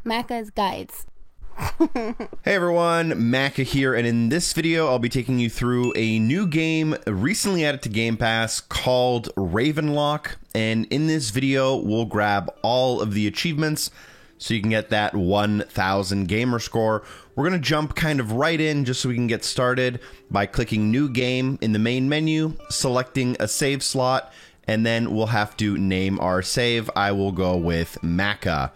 Macca's Guides. Hey everyone, Macca here, and in this video I'll be taking you through a new game recently added to Game Pass called Ravenlock, and in this video we'll grab all of the achievements so you can get that 1000 gamer score. We're going to jump kind of right in just so we can get started by clicking New Game in the main menu, selecting a save slot, and then we'll have to name our save. I will go with Macca.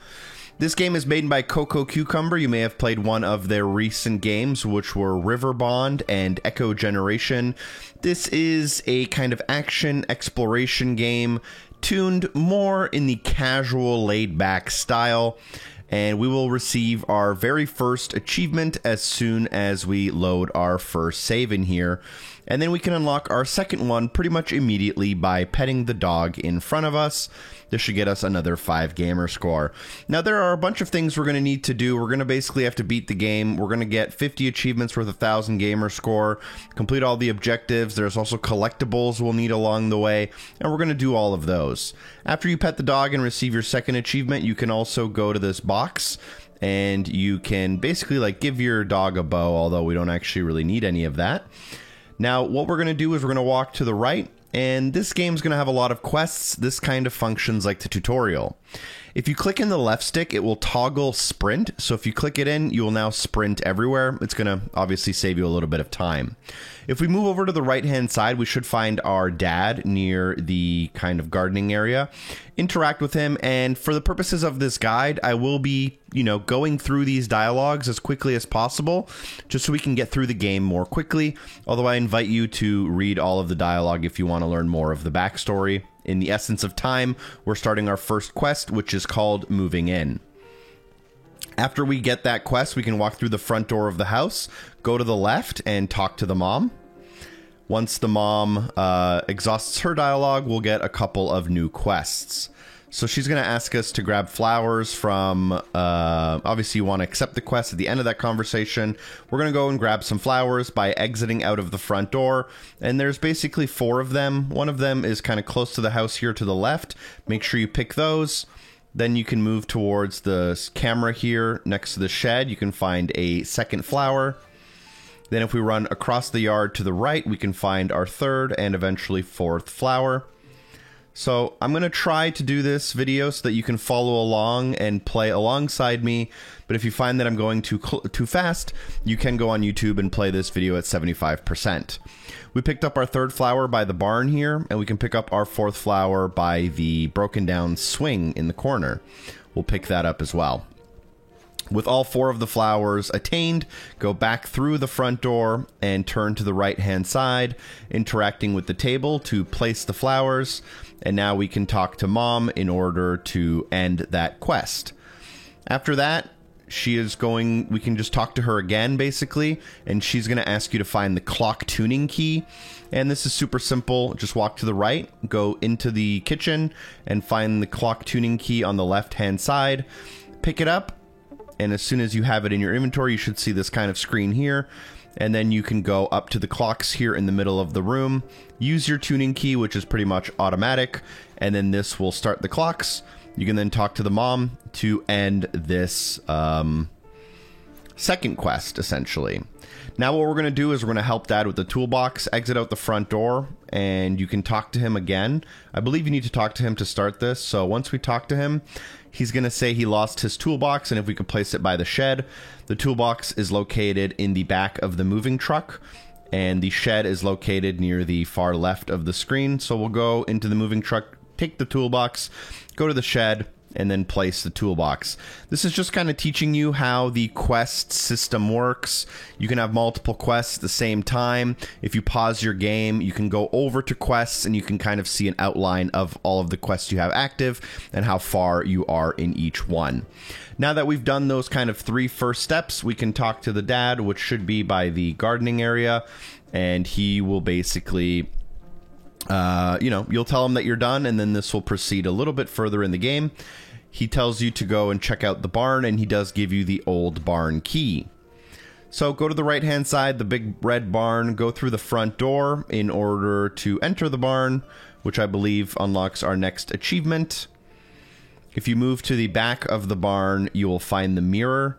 This game is made by Coco Cucumber. You may have played one of their recent games, which were River Bond and Echo Generation. This is a kind of action exploration game tuned more in the casual, laid-back style, and we will receive our very first achievement as soon as we load our first save in here. And then we can unlock our second one pretty much immediately by petting the dog in front of us. This should get us another 5 gamer score. Now, there are a bunch of things we're going to need to do. We're going to basically have to beat the game. We're going to get 50 achievements worth 1000 gamer score, complete all the objectives. There's also collectibles we'll need along the way, and we're going to do all of those. After you pet the dog and receive your second achievement, you can also go to this box, and you can basically like give your dog a bow, although we don't actually really need any of that. Now, what we're going to do is we're going to walk to the right, and this game's going to have a lot of quests. This kind of functions like the tutorial. If you click in the left stick, it will toggle sprint. So if you click it in, you will now sprint everywhere. It's going to obviously save you a little bit of time. If we move over to the right-hand side, we should find our dad near the kind of gardening area. Interact with him, and for the purposes of this guide, I will be, going through these dialogues as quickly as possible, just so we can get through the game more quickly. Although I invite you to read all of the dialogue if you want to learn more of the backstory. In the essence of time, we're starting our first quest, which is called Moving In. After we get that quest, we can walk through the front door of the house, go to the left, and talk to the mom. Once the mom exhausts her dialogue, we'll get a couple of new quests. So she's going to ask us to grab flowers from, obviously you want to accept the quest at the end of that conversation. We're going to go and grab some flowers by exiting out of the front door. And there's basically 4 of them. One of them is kind of close to the house here to the left. Make sure you pick those. Then you can move towards the camera here next to the shed. You can find a second flower. Then if we run across the yard to the right, we can find our third and eventually 4th flower. So I'm going to try to do this video so that you can follow along and play alongside me. But if you find that I'm going too fast, you can go on YouTube and play this video at 75%. We picked up our 3rd flower by the barn here, and we can pick up our 4th flower by the broken down swing in the corner. We'll pick that up as well. With all 4 of the flowers attained, go back through the front door and turn to the right-hand side, interacting with the table to place the flowers. And now we can talk to Mom in order to end that quest. After that, we can just talk to her again, basically, and she's going to ask you to find the clock tuning key. And this is super simple. Just walk to the right, go into the kitchen, and find the clock tuning key on the left-hand side. Pick it up. And as soon as you have it in your inventory, you should see this kind of screen here. And then you can go up to the clocks here in the middle of the room. Use your tuning key, which is pretty much automatic. And then this will start the clocks. You can then talk to the mom to end this second quest, essentially. Now what we're going to do is we're going to help Dad with the toolbox, exit out the front door, and you can talk to him again. I believe you need to talk to him to start this. So once we talk to him, he's going to say he lost his toolbox, and if we could place it by the shed. The toolbox is located in the back of the moving truck, and the shed is located near the far left of the screen. So we'll go into the moving truck, take the toolbox, go to the shed, and then place the toolbox. This is just kind of teaching you how the quest system works. You can have multiple quests at the same time. If you pause your game, you can go over to quests and you can kind of see an outline of all of the quests you have active and how far you are in each one. Now that we've done those kind of 3 first steps, we can talk to the dad, which should be by the gardening area, and he will basically you'll tell him that you're done, and then this will proceed a little bit further in the game. He tells you to go and check out the barn, and he does give you the old barn key. So go to the right-hand side, the big red barn, go through the front door in order to enter the barn, which I believe unlocks our next achievement. If you move to the back of the barn, you will find the mirror.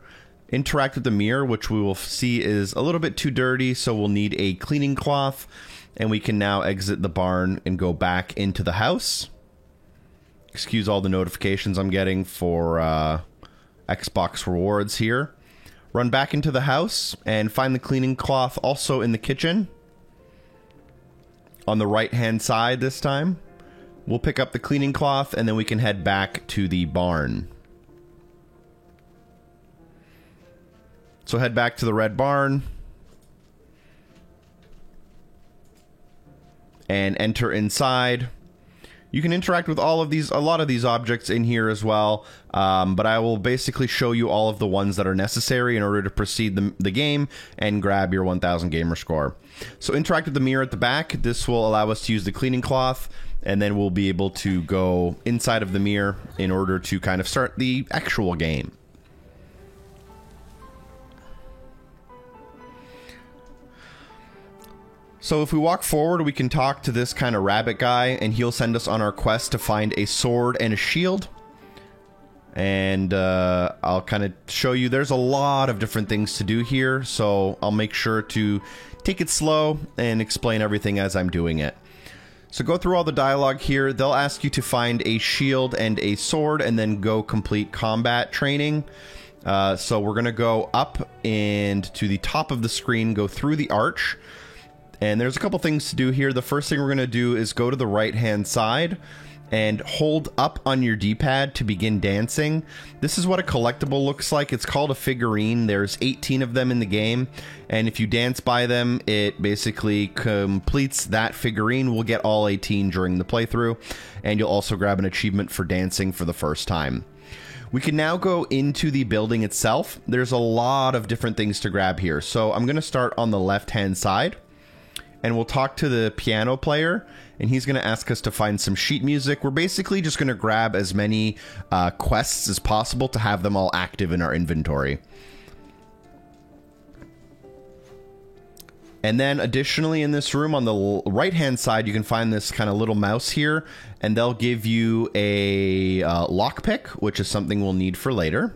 Interact with the mirror, which we will see is a little bit too dirty, so we'll need a cleaning cloth. And we can now exit the barn and go back into the house. Excuse all the notifications I'm getting for Xbox rewards here. Run back into the house and find the cleaning cloth also in the kitchen. On the right-hand side this time. We'll pick up the cleaning cloth and then we can head back to the barn. So head back to the red barn. And enter inside. You can interact with all of these, a lot of these objects in here as well, but I will basically show you all of the ones that are necessary in order to proceed the game and grab your 1000 gamer score. So interact with the mirror at the back. This will allow us to use the cleaning cloth, and then we'll be able to go inside of the mirror in order to kind of start the actual game. So if we walk forward, we can talk to this kind of rabbit guy, and he'll send us on our quest to find a sword and a shield. And I'll kind of show you, there's a lot of different things to do here, so I'll make sure to take it slow and explain everything as I'm doing it. So go through all the dialogue here. They'll ask you to find a shield and a sword, and then go complete combat training. So we're going to go up and to the top of the screen, go through the arch. And there's a couple things to do here. The first thing we're going to do is go to the right-hand side and hold up on your D-pad to begin dancing. This is what a collectible looks like. It's called a figurine. There's 18 of them in the game, and if you dance by them, it basically completes that figurine. We'll get all 18 during the playthrough, and you'll also grab an achievement for dancing for the first time. We can now go into the building itself. There's a lot of different things to grab here. So I'm going to start on the left-hand side. And we'll talk to the piano player, and he's going to ask us to find some sheet music. We're basically just going to grab as many quests as possible to have them all active in our inventory. And then additionally in this room on the right-hand side, you can find this kind of little mouse here, and they'll give you a lockpick, which is something we'll need for later.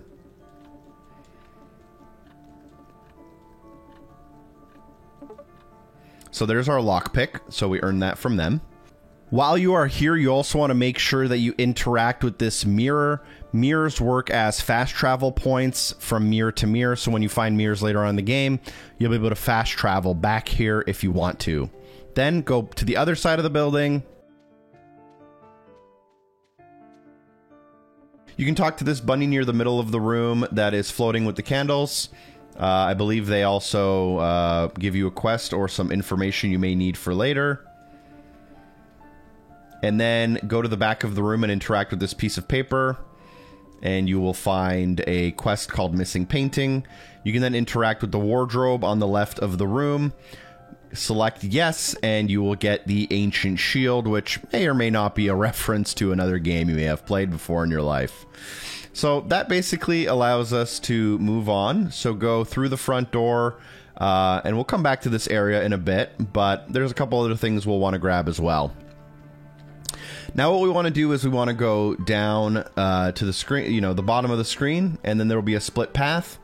So there's our lockpick, so we earned that from them. While you are here, you also want to make sure that you interact with this mirror. Mirrors work as fast travel points from mirror to mirror, so when you find mirrors later on in the game, you'll be able to fast travel back here if you want to. Then go to the other side of the building. You can talk to this bunny near the middle of the room that is floating with the candles. I believe they also give you a quest or some information you may need for later. And then go to the back of the room and interact with this piece of paper. And you will find a quest called Missing Painting. You can then interact with the wardrobe on the left of the room. Select yes, and you will get the Ancient Shield, which may or may not be a reference to another game you may have played before in your life. So that basically allows us to move on. So go through the front door, and we'll come back to this area in a bit, but there's a couple other things we'll want to grab as well. Now what we want to do is we want to go down to the screen, the bottom of the screen, and then there will be a split path.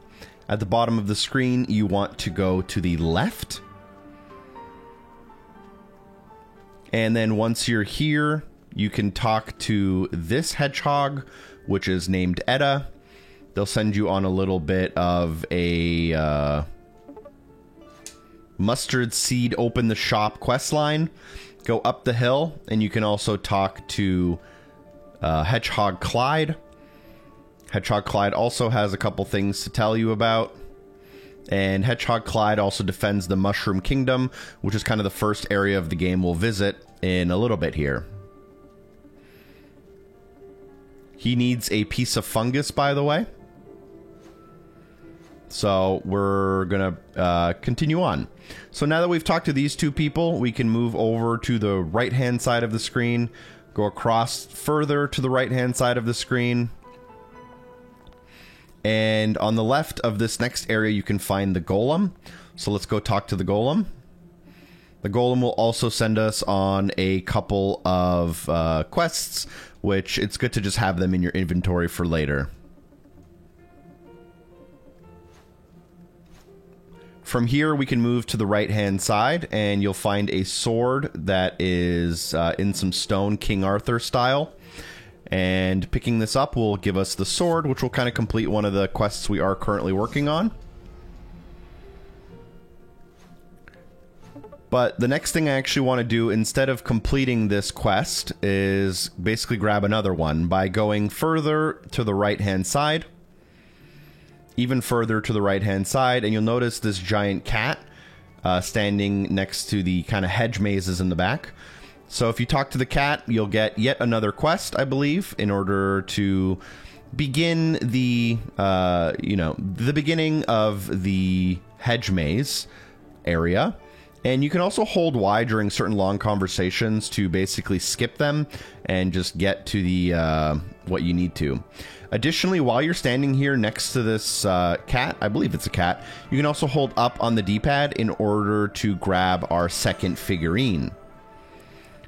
At the bottom of the screen, you want to go to the left. And then once you're here, you can talk to this hedgehog, which is named Edda. They'll send you on a little bit of a mustard seed open the shop quest line. Go up the hill, and you can also talk to Hedgehog Clyde. Hedgehog Clyde also has a couple things to tell you about. And Hedgehog Clyde also defends the Mushroom Kingdom, which is kind of the first area of the game we'll visit in a little bit here. He needs a piece of fungus, by the way. So we're going to continue on. So now that we've talked to these two people, we can move over to the right-hand side of the screen, go across further to the right-hand side of the screen. And on the left of this next area, you can find the golem. So let's go talk to the golem. The golem will also send us on a couple of quests, which it's good to just have them in your inventory for later. From here, we can move to the right-hand side, and you'll find a sword that is in some stone, King Arthur style. And picking this up will give us the sword, which will kind of complete one of the quests we are currently working on. But the next thing I actually want to do, instead of completing this quest, is basically grab another one by going further to the right-hand side. Even further to the right-hand side, and you'll notice this giant cat standing next to the kind of hedge mazes in the back. So if you talk to the cat, you'll get yet another quest, I believe, in order to begin the, the beginning of the hedge maze area. And you can also hold Y during certain long conversations to basically skip them and just get to the what you need to. Additionally, while you're standing here next to this cat, I believe it's a cat, you can also hold up on the D-pad in order to grab our second figurine.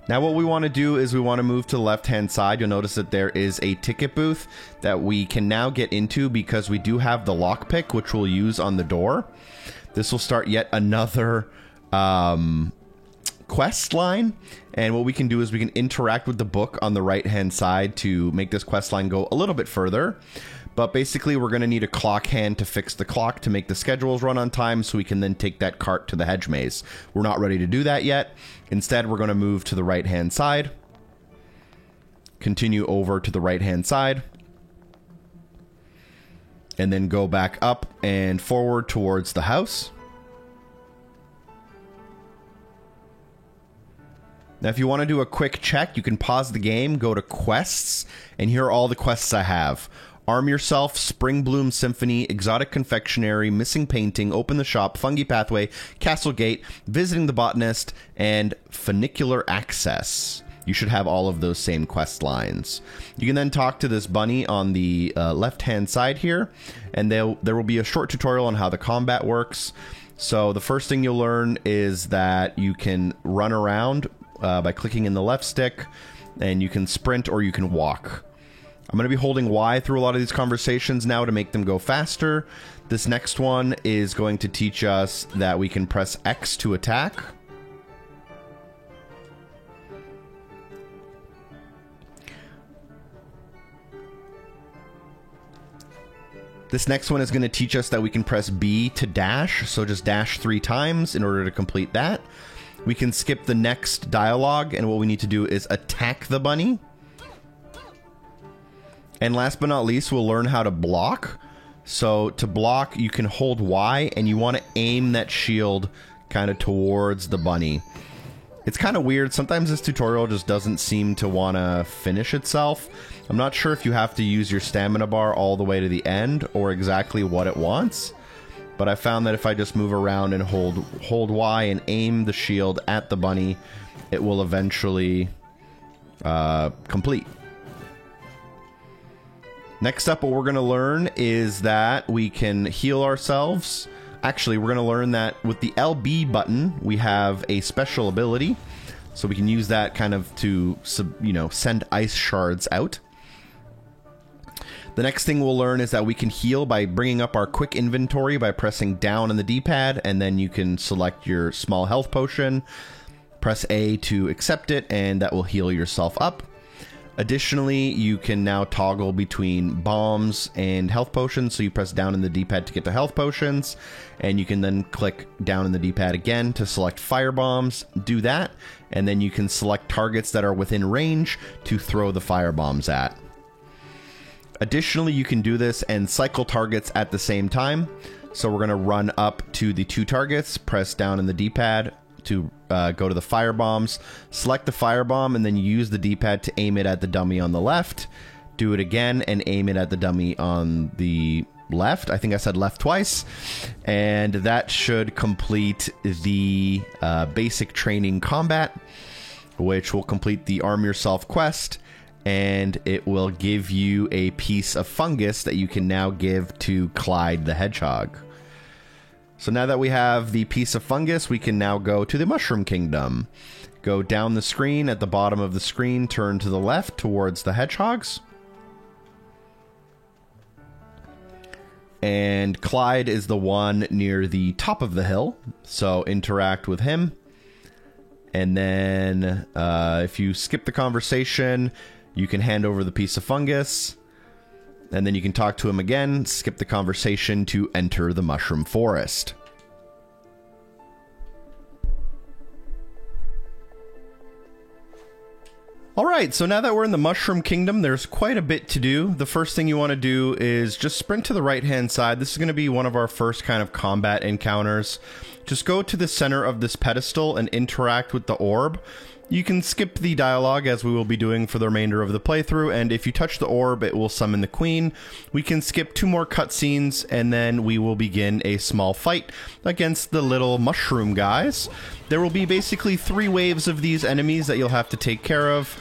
Now what we want to do is we want to move to the left-hand side. You'll notice that there is a ticket booth that we can now get into because we do have the lockpick, which we'll use on the door. This will start yet another quest line, and what we can do is we can interact with the book on the right hand side to make this quest line go a little bit further. But basically we're going to need a clock hand to fix the clock to make the schedules run on time, so we can then take that cart to the hedge maze. We're not ready to do that yet. Instead, we're going to move to the right hand side, continue over to the right hand side, and then go back up and forward towards the house. Now, if you want to do a quick check, you can pause the game, go to quests, and here are all the quests I have. Arm Yourself, Spring Bloom Symphony, Exotic Confectionery, Missing Painting, Open the Shop, Fungi Pathway, Castle Gate, Visiting the Botanist, and Funicular Access. You should have all of those same quest lines. You can then talk to this bunny on the left-hand side here, and there will be a short tutorial on how the combat works. So the first thing you'll learn is that you can run around by clicking in the left stick, and you can sprint or you can walk. I'm going to be holding Y through a lot of these conversations now to make them go faster. This next one is going to teach us that we can press X to attack. This next one is going to teach us that we can press B to dash, so just dash 3 times in order to complete that. We can skip the next dialogue, and what we need to do is attack the bunny. And last but not least, we'll learn how to block. So to block, you can hold Y, and you want to aim that shield kind of towards the bunny. It's kind of weird. Sometimes this tutorial just doesn't seem to want to finish itself. I'm not sure if you have to use your stamina bar all the way to the end or exactly what it wants. But I found that if I just move around and hold Y and aim the shield at the bunny, it will eventually complete. Next up, what we're going to learn is that we can heal ourselves. Actually, we're going to learn that with the LB button, we have a special ability. So we can use that kind of to, send ice shards out. The next thing we'll learn is that we can heal by bringing up our quick inventory by pressing down on the D-pad, and then you can select your small health potion, press A to accept it, and that will heal yourself up. Additionally, you can now toggle between bombs and health potions, so you press down on the D-pad to get to health potions, and you can then click down on the D-pad again to select fire bombs, do that, and then you can select targets that are within range to throw the fire bombs at. Additionally, you can do this and cycle targets at the same time. So we're going to run up to the 2 targets, press down on the D-pad to go to the fire bombs, select the fire bomb, and then use the D-pad to aim it at the dummy on the left. Do it again and aim it at the dummy on the left. I think I said left twice. And that should complete the basic training combat, which will complete the Arm Yourself quest. And it will give you a piece of fungus that you can now give to Clyde the Hedgehog. So now that we have the piece of fungus, we can now go to the Mushroom Kingdom. Go down the screen. At the bottom of the screen, turn to the left towards the hedgehogs. And Clyde is the one near the top of the hill, so interact with him. And then if you skip the conversation, you can hand over the piece of fungus. And then you can talk to him again, skip the conversation to enter the Mushroom Forest. Alright, so now that we're in the Mushroom Kingdom, there's quite a bit to do. The first thing you want to do is just sprint to the right-hand side. This is going to be one of our first kind of combat encounters. Just go to the center of this pedestal and interact with the orb. You can skip the dialogue, as we will be doing for the remainder of the playthrough, and if you touch the orb, it will summon the queen. We can skip 2 more cutscenes, and then we will begin a small fight against the little mushroom guys. There will be basically 3 waves of these enemies that you'll have to take care of.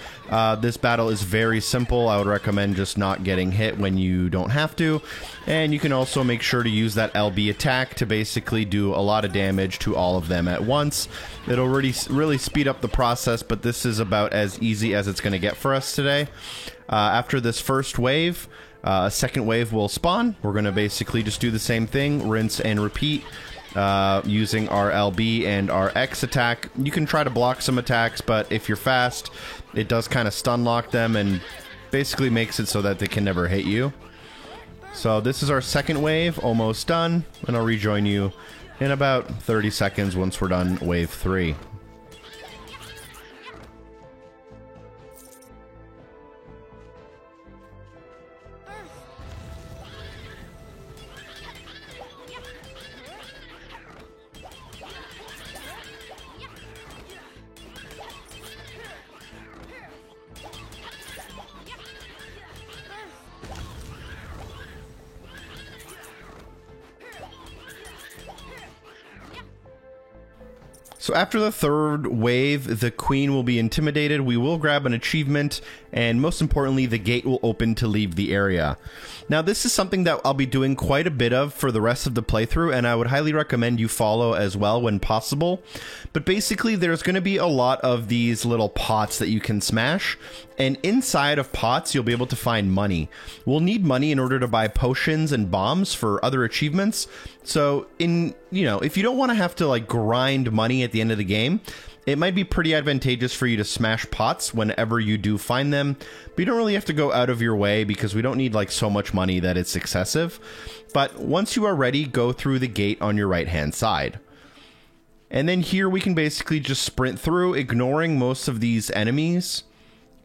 This battle is very simple. I would recommend just not getting hit when you don't have to. And you can also make sure to use that LB attack to basically do a lot of damage to all of them at once. It'll really speed up the process, but this is about as easy as it's going to get for us today. After this first wave, a second wave will spawn. We're going to basically just do the same thing, rinse and repeat. Using our LB and our X attack. You can try to block some attacks, but if you're fast, it does kind of stun lock them and basically makes it so that they can never hit you. So this is our second wave, almost done, and I'll rejoin you in about 30 seconds once we're done wave 3. So after the third wave, the queen will be intimidated, we will grab an achievement, and most importantly, the gate will open to leave the area. Now this is something that I'll be doing quite a bit of for the rest of the playthrough, and I would highly recommend you follow as well when possible. But basically there's going to be a lot of these little pots that you can smash, and inside of pots you'll be able to find money. We'll need money in order to buy potions and bombs for other achievements. So if you don't want to have to like grind money at the end of the game, it might be pretty advantageous for you to smash pots whenever you do find them, but you don't really have to go out of your way because we don't need like so much money that it's excessive. But once you are ready, go through the gate on your right hand side. And then here we can basically just sprint through, ignoring most of these enemies.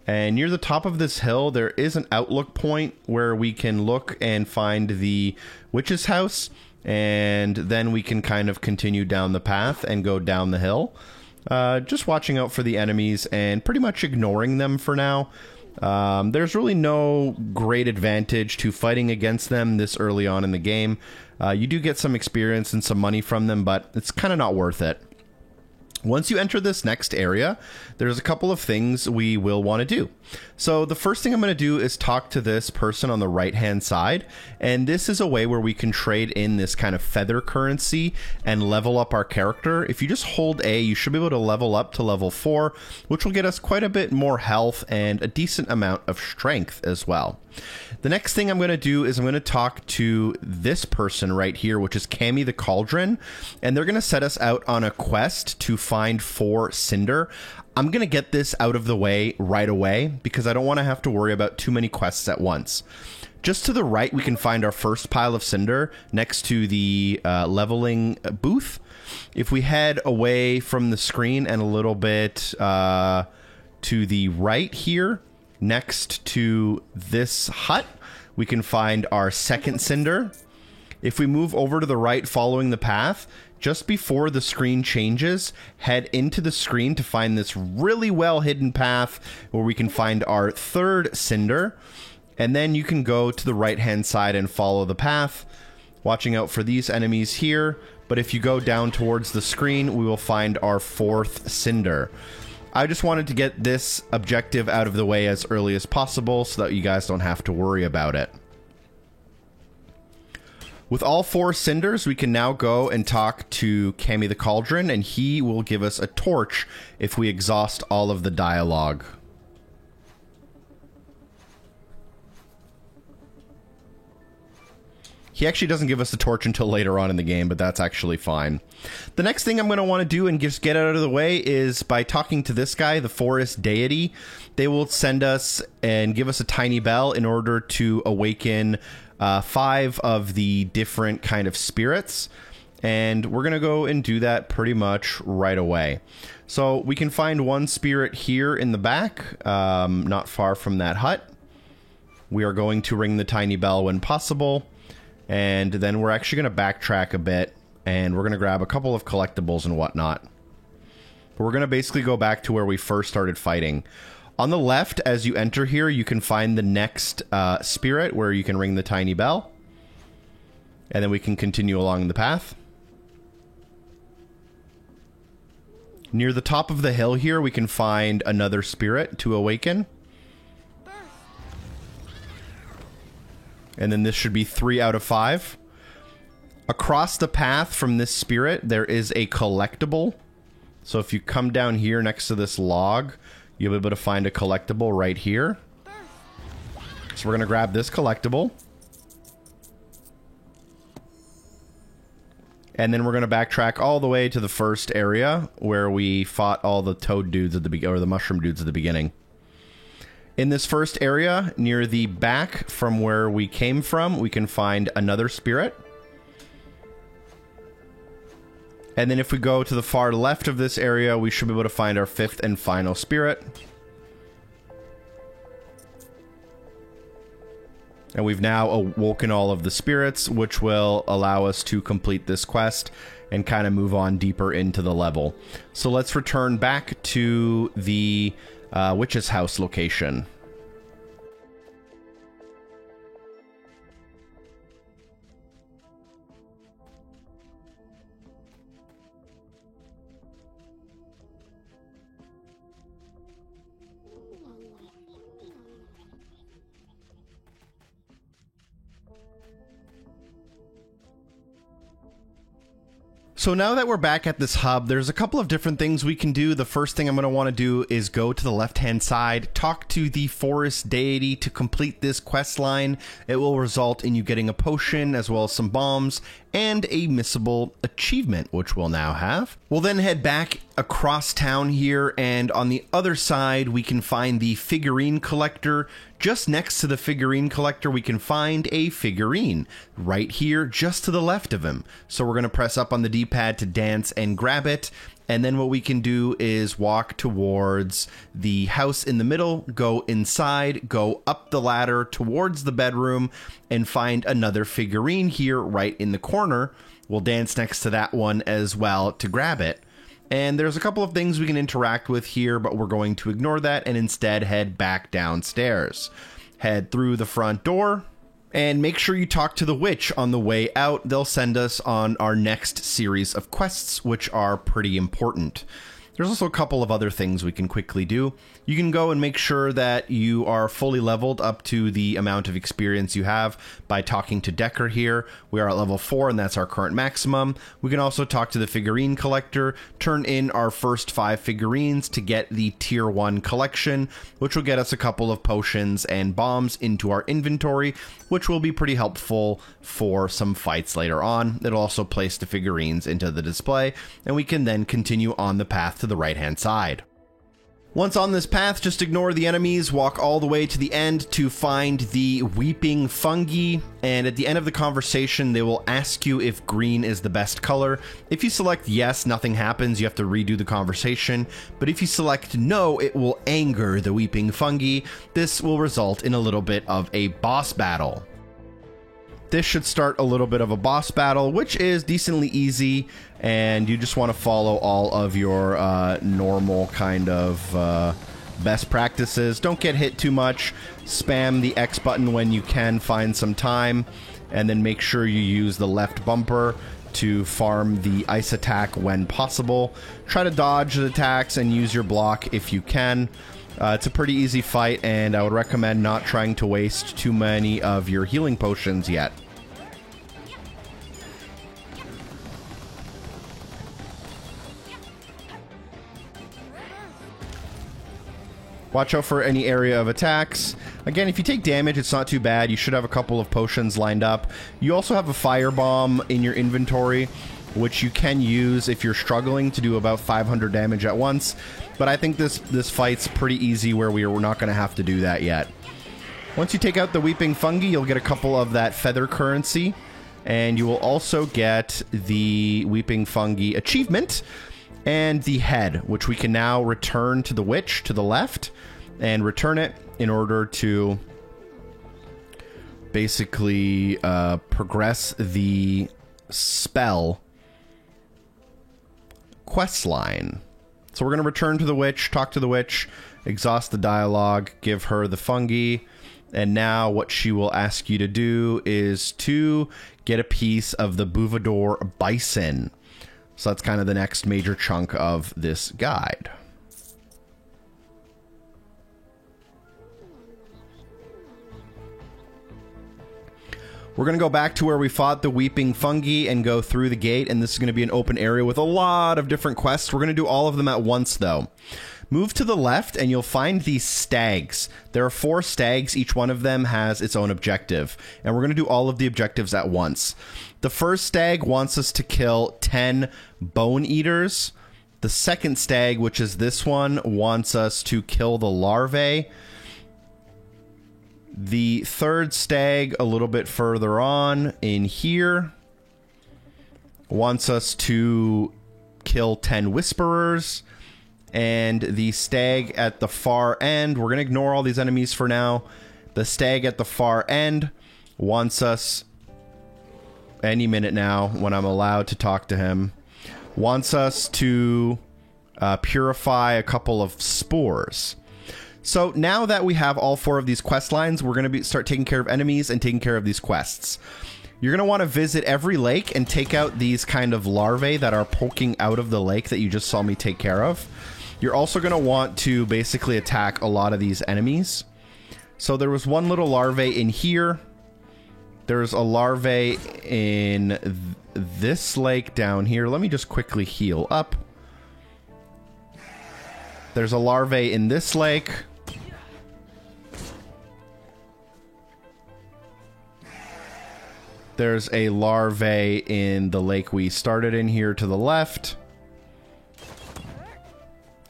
And near the top of this hill, there is an outlook point where we can look and find the witch's house. And then we can kind of continue down the path and go down the hill. Just watching out for the enemies and pretty much ignoring them for now. There's really no great advantage to fighting against them this early on in the game. You do get some experience and some money from them, but it's kind of not worth it. Once you enter this next area, there's a couple of things we will want to do. So the first thing I'm going to do is talk to this person on the right-hand side, and this is a way where we can trade in this kind of feather currency and level up our character. If you just hold A, you should be able to level up to level 4, which will get us quite a bit more health and a decent amount of strength as well. The next thing I'm going to do is I'm going to talk to this person right here, which is Cammy the Cauldron, and they're going to set us out on a quest to find 4 Cinder. I'm going to get this out of the way right away because I don't want to have to worry about too many quests at once. Just to the right, we can find our first pile of Cinder next to the leveling booth. If we head away from the screen and a little bit to the right here, next to this hut, we can find our second Cinder. If we move over to the right following the path, just before the screen changes, head into the screen to find this really well hidden path where we can find our third Cinder. And then you can go to the right hand side and follow the path, watching out for these enemies here. But if you go down towards the screen, we will find our 4th Cinder. I just wanted to get this objective out of the way as early as possible so that you guys don't have to worry about it. With all 4 cinders, we can now go and talk to Cammy the Cauldron, and he will give us a torch if we exhaust all of the dialogue. He actually doesn't give us the torch until later on in the game, but that's actually fine. The next thing I'm going to want to do and just get out of the way is by talking to this guy, the forest deity. They will send us and give us a tiny bell in order to awaken 5 of the different kind of spirits, and we're gonna go and do that pretty much right away. So we can find 1 spirit here in the back, not far from that hut. We are going to ring the tiny bell when possible, and then we're actually going to backtrack a bit, and we're going to grab a couple of collectibles and whatnot. But we're going to basically go back to where we first started fighting. On the left, as you enter here, you can find the next spirit where you can ring the tiny bell. And then we can continue along the path. Near the top of the hill here, we can find another spirit to awaken. And then this should be 3 out of 5. Across the path from this spirit, there is a collectible. So if you come down here next to this log, you'll be able to find a collectible right here. So we're going to grab this collectible. And then we're going to backtrack all the way to the first area where we fought all the toad dudes at the beginning, or the mushroom dudes at the beginning. In this first area, near the back from where we came from, we can find another spirit. And then if we go to the far left of this area, we should be able to find our 5th and final spirit. And we've now awoken all of the spirits, which will allow us to complete this quest and kind of move on deeper into the level. So let's return back to the witch's house location. So now that we're back at this hub, there's a couple of different things we can do. The first thing I'm going to want to do is go to the left-hand side, talk to the forest deity to complete this quest line. It will result in you getting a potion as well as some bombs and a missable achievement, which we'll now have. We'll then head back across town here, and on the other side, we can find the figurine collector. Just next to the figurine collector, we can find a figurine right here, just to the left of him. So we're going to press up on the D-pad to dance and grab it. And then what we can do is walk towards the house in the middle, go inside, go up the ladder towards the bedroom, and find another figurine here right in the corner. We'll dance next to that one as well to grab it. And there's a couple of things we can interact with here, but we're going to ignore that and instead head back downstairs. Head through the front door. And make sure you talk to the witch on the way out. They'll send us on our next series of quests, which are pretty important. There's also a couple of other things we can quickly do. You can go and make sure that you are fully leveled up to the amount of experience you have by talking to Decker here. We are at level 4, and that's our current maximum. We can also talk to the figurine collector, turn in our first 5 figurines to get the tier 1 collection, which will get us a couple of potions and bombs into our inventory, which will be pretty helpful for some fights later on. It'll also place the figurines into the display, and we can then continue on the path to the right-hand side. Once on this path, just ignore the enemies, walk all the way to the end to find the weeping fungi, and at the end of the conversation, they will ask you if green is the best color. If you select yes, nothing happens, you have to redo the conversation, but if you select no, it will anger the weeping fungi. This will result in a little bit of a boss battle. This should start a little bit of a boss battle, which is decently easy, and you just want to follow all of your normal kind of best practices. Don't get hit too much. Spam the X button when you can find some time, and then make sure you use the left bumper to farm the ice attack when possible. Try to dodge the attacks and use your block if you can. It's a pretty easy fight, and I would recommend not trying to waste too many of your healing potions yet. Watch out for any area of attacks. Again, if you take damage, it's not too bad. You should have a couple of potions lined up. You also have a firebomb in your inventory, which you can use if you're struggling to do about 500 damage at once. But I think this fight's pretty easy where we're not going to have to do that yet. Once you take out the Weeping Fungi, you'll get a couple of that feather currency. And you will also get the Weeping Fungi achievement and the head, which we can now return to the witch to the left and return it in order to basically progress the spell quest line. So we're going to return to the witch, talk to the witch, exhaust the dialogue, give her the fungi, and now what she will ask you to do is to get a piece of the Buvador Bison. So that's kind of the next major chunk of this guide. We're going to go back to where we fought the Weeping Fungi and go through the gate, and this is going to be an open area with a lot of different quests. We're going to do all of them at once, though. Move to the left, and you'll find these stags. There are 4 stags. Each one of them has its own objective, and we're going to do all of the objectives at once. The first stag wants us to kill 10 bone eaters. The second stag, which is this one, wants us to kill the larvae. The third stag, a little bit further on in here, wants us to kill 10 whisperers. And the stag at the far end, we're going to ignore all these enemies for now. The stag at the far end wants us, any minute now when I'm allowed to talk to him, wants us to purify a couple of spores. So now that we have all 4 of these quest lines, we're going to start taking care of enemies and taking care of these quests. You're going to want to visit every lake and take out these kind of larvae that are poking out of the lake that you just saw me take care of. You're also going to want to basically attack a lot of these enemies. So there was one little larvae in here. There's a larvae in this lake down here. Let me just quickly heal up. There's a larvae in this lake. There's a larvae in the lake we started in here to the left.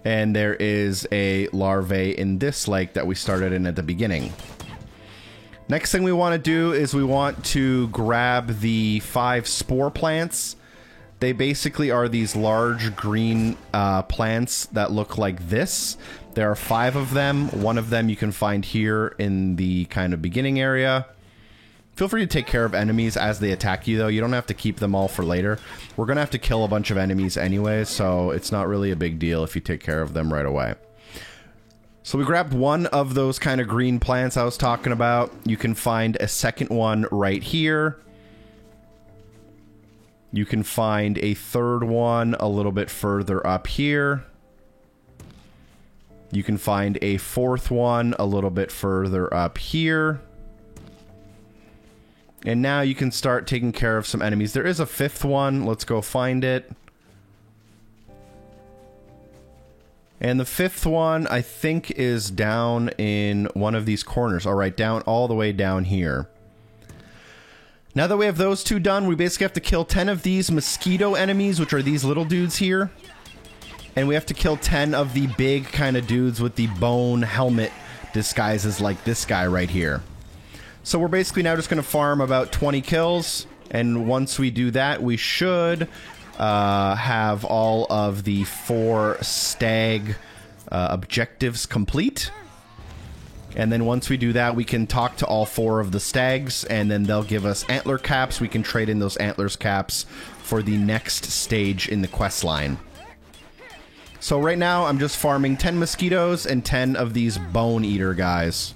And there is a larvae in this lake that we started in at the beginning. Next thing we want to do is we want to grab the 5 spore plants. They basically are these large green plants that look like this. There are 5 of them. One of them you can find here in the kind of beginning area. Feel free to take care of enemies as they attack you, though. You don't have to keep them all for later. We're going to have to kill a bunch of enemies anyway, so it's not really a big deal if you take care of them right away. So we grabbed one of those kind of green plants I was talking about. You can find a second one right here. You can find a third one a little bit further up here. You can find a fourth one a little bit further up here. And now you can start taking care of some enemies. There is a 5th one. Let's go find it. And the 5th one, I think, is down in one of these corners. All right, down all the way down here. Now that we have those 2 done, we basically have to kill 10 of these mosquito enemies, which are these little dudes here. And we have to kill 10 of the big kind of dudes with the bone helmet disguises like this guy right here. So we're basically now just going to farm about 20 kills, and once we do that, we should have all of the 4 stag objectives complete. And then once we do that, we can talk to all 4 of the stags, and then they'll give us antler caps. We can trade in those antlers caps for the next stage in the quest line. So right now, I'm just farming 10 mosquitoes and 10 of these bone eater guys.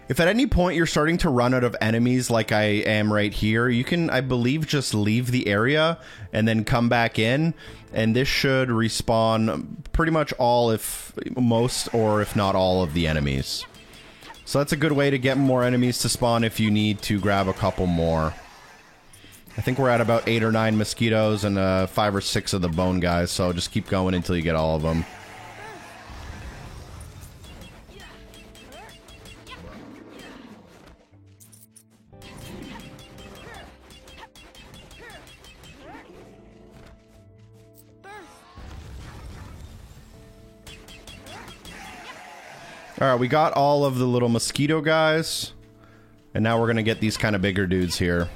If at any point you're starting to run out of enemies like I am right here, you can, I believe, just leave the area and then come back in, and this should respawn pretty much all, if most, or if not all of the enemies. So that's a good way to get more enemies to spawn if you need to grab a couple more. I think we're at about 8 or 9 mosquitoes and 5 or 6 of the bone guys, so just keep going until you get all of them. Alright, we got all of the little mosquito guys. And now we're gonna get these kind of bigger dudes here.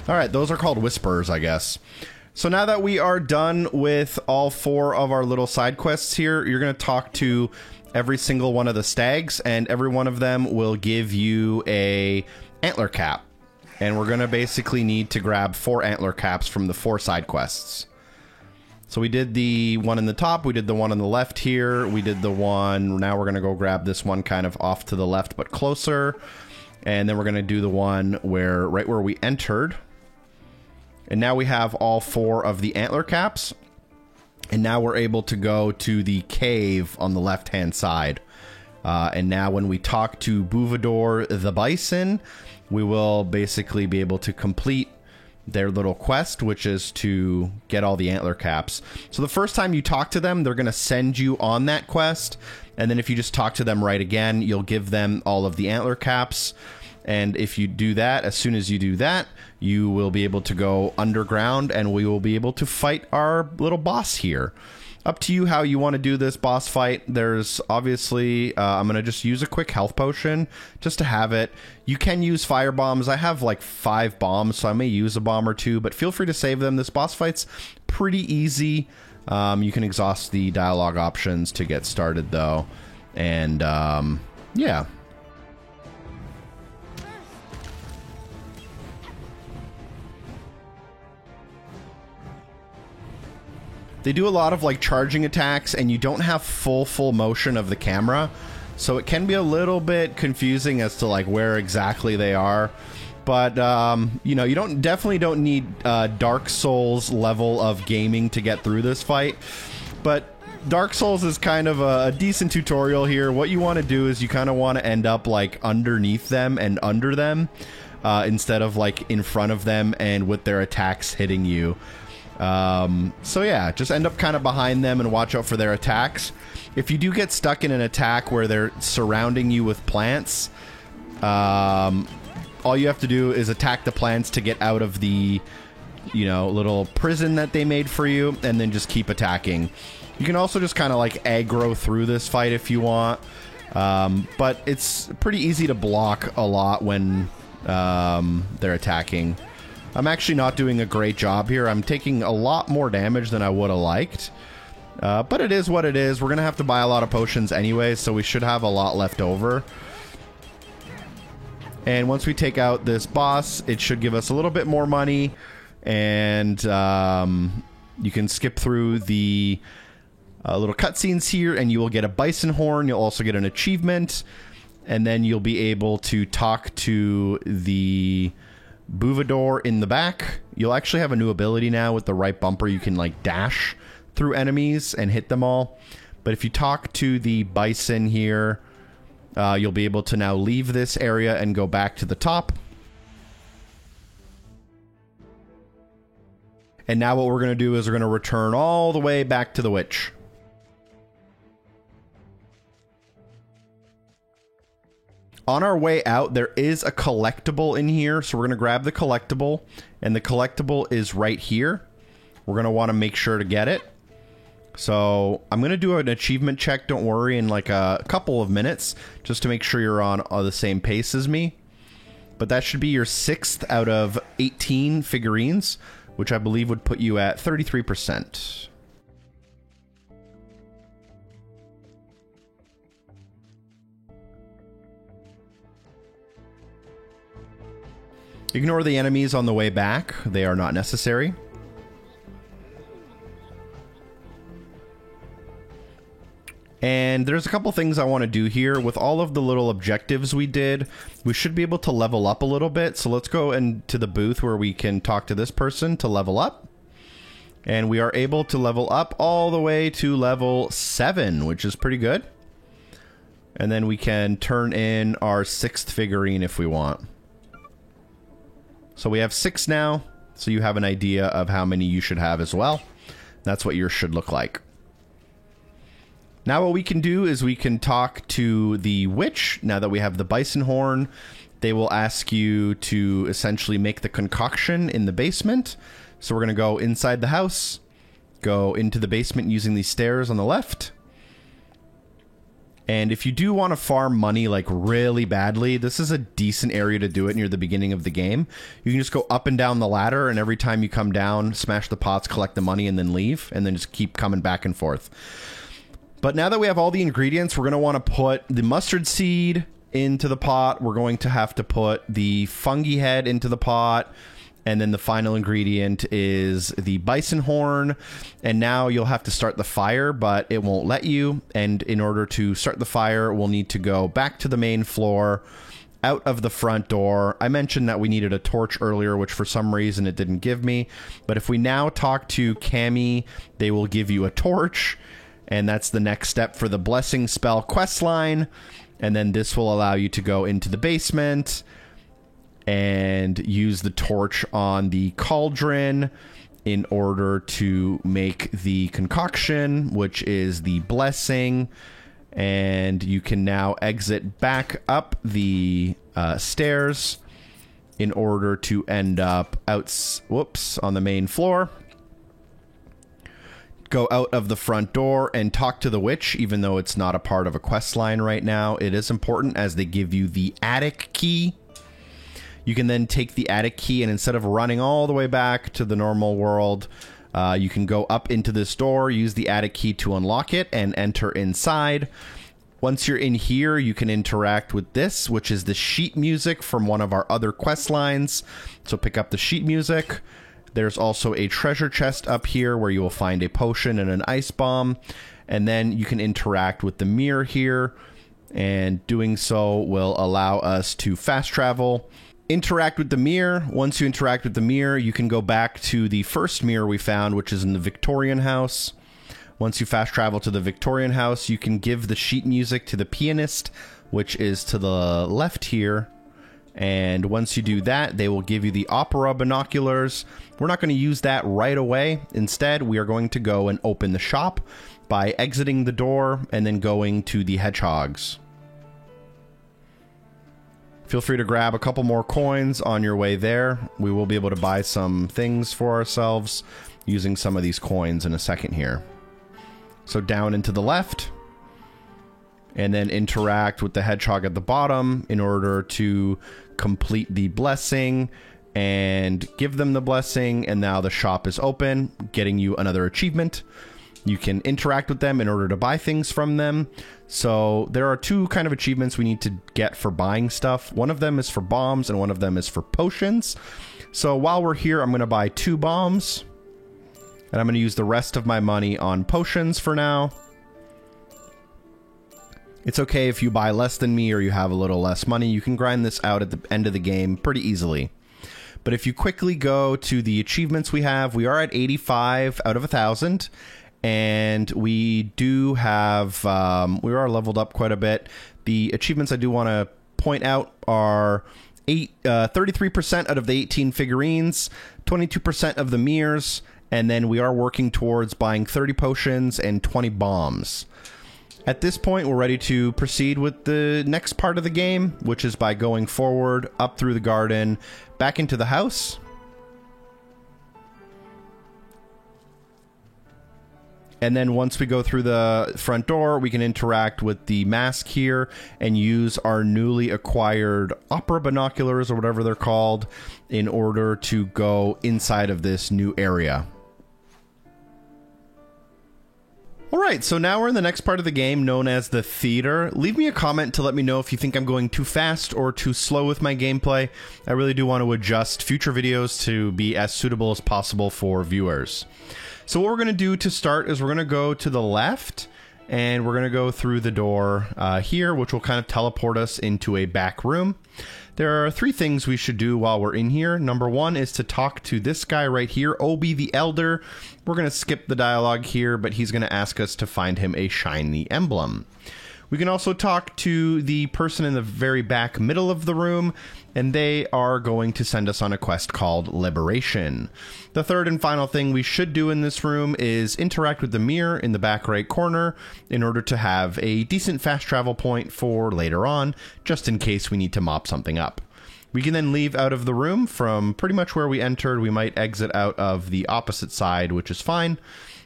Alright, those are called Whisperers, I guess. So now that we are done with all 4 of our little side quests here, you're gonna talk to every single one of the stags, and every one of them will give you a antler cap. And we're gonna basically need to grab 4 antler caps from the 4 side quests. So we did the one in the top, we did the one on the left here, we did the one, now we're going to go grab this one kind of off to the left but closer, and then we're going to do the one where, right where we entered. And now we have all 4 of the antler caps, and now we're able to go to the cave on the left hand side. And now when we talk to Buvador the Bison, we will basically be able to complete their little quest, which is to get all the antler caps. So the first time you talk to them, they're going to send you on that quest, and then if you just talk to them right again, you'll give them all of the antler caps. And if you do that, as soon as you do that, you will be able to go underground, and we will be able to fight our little boss here. Up to you how you want to do this boss fight. There's obviously, I'm going to just use a quick health potion just to have it. You can use fire bombs. I have like 5 bombs, so I may use a bomb or 2, but feel free to save them. This boss fight's pretty easy. You can exhaust the dialogue options to get started though. And yeah. They do a lot of like charging attacks, and you don't have full motion of the camera, so it can be a little bit confusing as to like where exactly they are. But you know, you definitely don't need Dark Souls level of gaming to get through this fight. But Dark Souls is kind of a decent tutorial here. What you want to do is you kind of want to end up like underneath them and under them, instead of like in front of them and with their attacks hitting you. So yeah, just end up kind of behind them and watch out for their attacks. If you do get stuck in an attack where they're surrounding you with plants, all you have to do is attack the plants to get out of the, you know, little prison that they made for you, and then just keep attacking. You can also just kind of like aggro through this fight if you want, but it's pretty easy to block a lot when they're attacking. I'm actually not doing a great job here. I'm taking a lot more damage than I would have liked. But it is what it is. We're going to have to buy a lot of potions anyway, so we should have a lot left over. And once we take out this boss, it should give us a little bit more money. And you can skip through the little cutscenes here, and you will get a bison horn. You'll also get an achievement. And then you'll be able to talk to the Buvador in the back. You'll actually have a new ability now with the right bumper. You can like dash through enemies and hit them all. But if you talk to the bison here, you'll be able to now leave this area and go back to the top. And now what we're going to do is we're going to return all the way back to the witch. On our way out, there is a collectible in here, so we're going to grab the collectible, and the collectible is right here. We're going to want to make sure to get it. So I'm going to do an achievement check, don't worry, in like a couple of minutes, just to make sure you're on the same pace as me. But that should be your 6th out of 18 figurines, which I believe would put you at 33%. Ignore the enemies on the way back. They are not necessary. And there's a couple things I want to do here. With all of the little objectives we did, we should be able to level up a little bit. So let's go into the booth where we can talk to this person to level up. And we are able to level up all the way to level 7, which is pretty good. And then we can turn in our 6th figurine if we want. So we have 6 now, so you have an idea of how many you should have as well. That's what yours should look like. Now what we can do is we can talk to the witch. Now that we have the bison horn, they will ask you to essentially make the concoction in the basement. So we're going to go inside the house, go into the basement using these stairs on the left. And if you do want to farm money like really badly, this is a decent area to do it near the beginning of the game. You can just go up and down the ladder, and every time you come down, smash the pots, collect the money, and then leave, and then just keep coming back and forth. But now that we have all the ingredients, we're going to want to put the mustard seed into the pot. We're going to have to put the fungi head into the pot. And then the final ingredient is the bison horn. And now you'll have to start the fire, but it won't let you. And in order to start the fire, we'll need to go back to the main floor, out of the front door. I mentioned that we needed a torch earlier, which for some reason it didn't give me. But if we now talk to Cammy, they will give you a torch. And that's the next step for the blessing spell quest line. And then this will allow you to go into the basement and use the torch on the cauldron in order to make the concoction, which is the blessing. And you can now exit back up the stairs in order to end up on the main floor. Go out of the front door and talk to the witch, even though it's not a part of a quest line right now. It is important as they give you the attic key. You can then take the attic key, and instead of running all the way back to the normal world, you can go up into this door, use the attic key to unlock it, and enter inside. Once you're in here, you can interact with this, which is the sheet music from one of our other quest lines. So pick up the sheet music. There's also a treasure chest up here where you will find a potion and an ice bomb. And then you can interact with the mirror here. And doing so will allow us to fast travel. Interact with the mirror. Once you interact with the mirror, you can go back to the first mirror we found, which is in the Victorian house. Once you fast travel to the Victorian house, you can give the sheet music to the pianist, which is to the left here. And once you do that, they will give you the opera binoculars. We're not going to use that right away. Instead, we are going to go and open the shop by exiting the door and then going to the hedgehogs. Feel free to grab a couple more coins on your way there. We will be able to buy some things for ourselves using some of these coins in a second here. So down and to the left, and then interact with the hedgehog at the bottom in order to complete the blessing and give them the blessing. And now the shop is open, getting you another achievement. You can interact with them in order to buy things from them. So there are two kind of achievements we need to get for buying stuff. One of them is for bombs and one of them is for potions. So while we're here, I'm going to buy 2 bombs. And I'm going to use the rest of my money on potions for now. It's okay if you buy less than me or you have a little less money. You can grind this out at the end of the game pretty easily. But if you quickly go to the achievements we have, we are at 85 out of 1,000. And we do have, we are leveled up quite a bit. The achievements I do want to point out are 33% out of the 18 figurines, 22% of the mirrors, and then we are working towards buying 30 potions and 20 bombs. At this point, we're ready to proceed with the next part of the game, which is by going forward, up through the garden, back into the house. And then once we go through the front door, we can interact with the mask here and use our newly acquired opera binoculars, or whatever they're called, in order to go inside of this new area. Alright, so now we're in the next part of the game, known as the theater. Leave me a comment to let me know if you think I'm going too fast or too slow with my gameplay. I really do want to adjust future videos to be as suitable as possible for viewers. So what we're going to do to start is we're going to go to the left, and we're going to go through the door here, which will kind of teleport us into a back room. There are 3 things we should do while we're in here. Number 1 is to talk to this guy right here, Obi the Elder. We're going to skip the dialogue here, but he's going to ask us to find him a shiny emblem. We can also talk to the person in the very back middle of the room, and they are going to send us on a quest called Liberation. The third and final thing we should do in this room is interact with the mirror in the back right corner in order to have a decent fast travel point for later on, just in case we need to mop something up. We can then leave out of the room from pretty much where we entered. We might exit out of the opposite side, which is fine.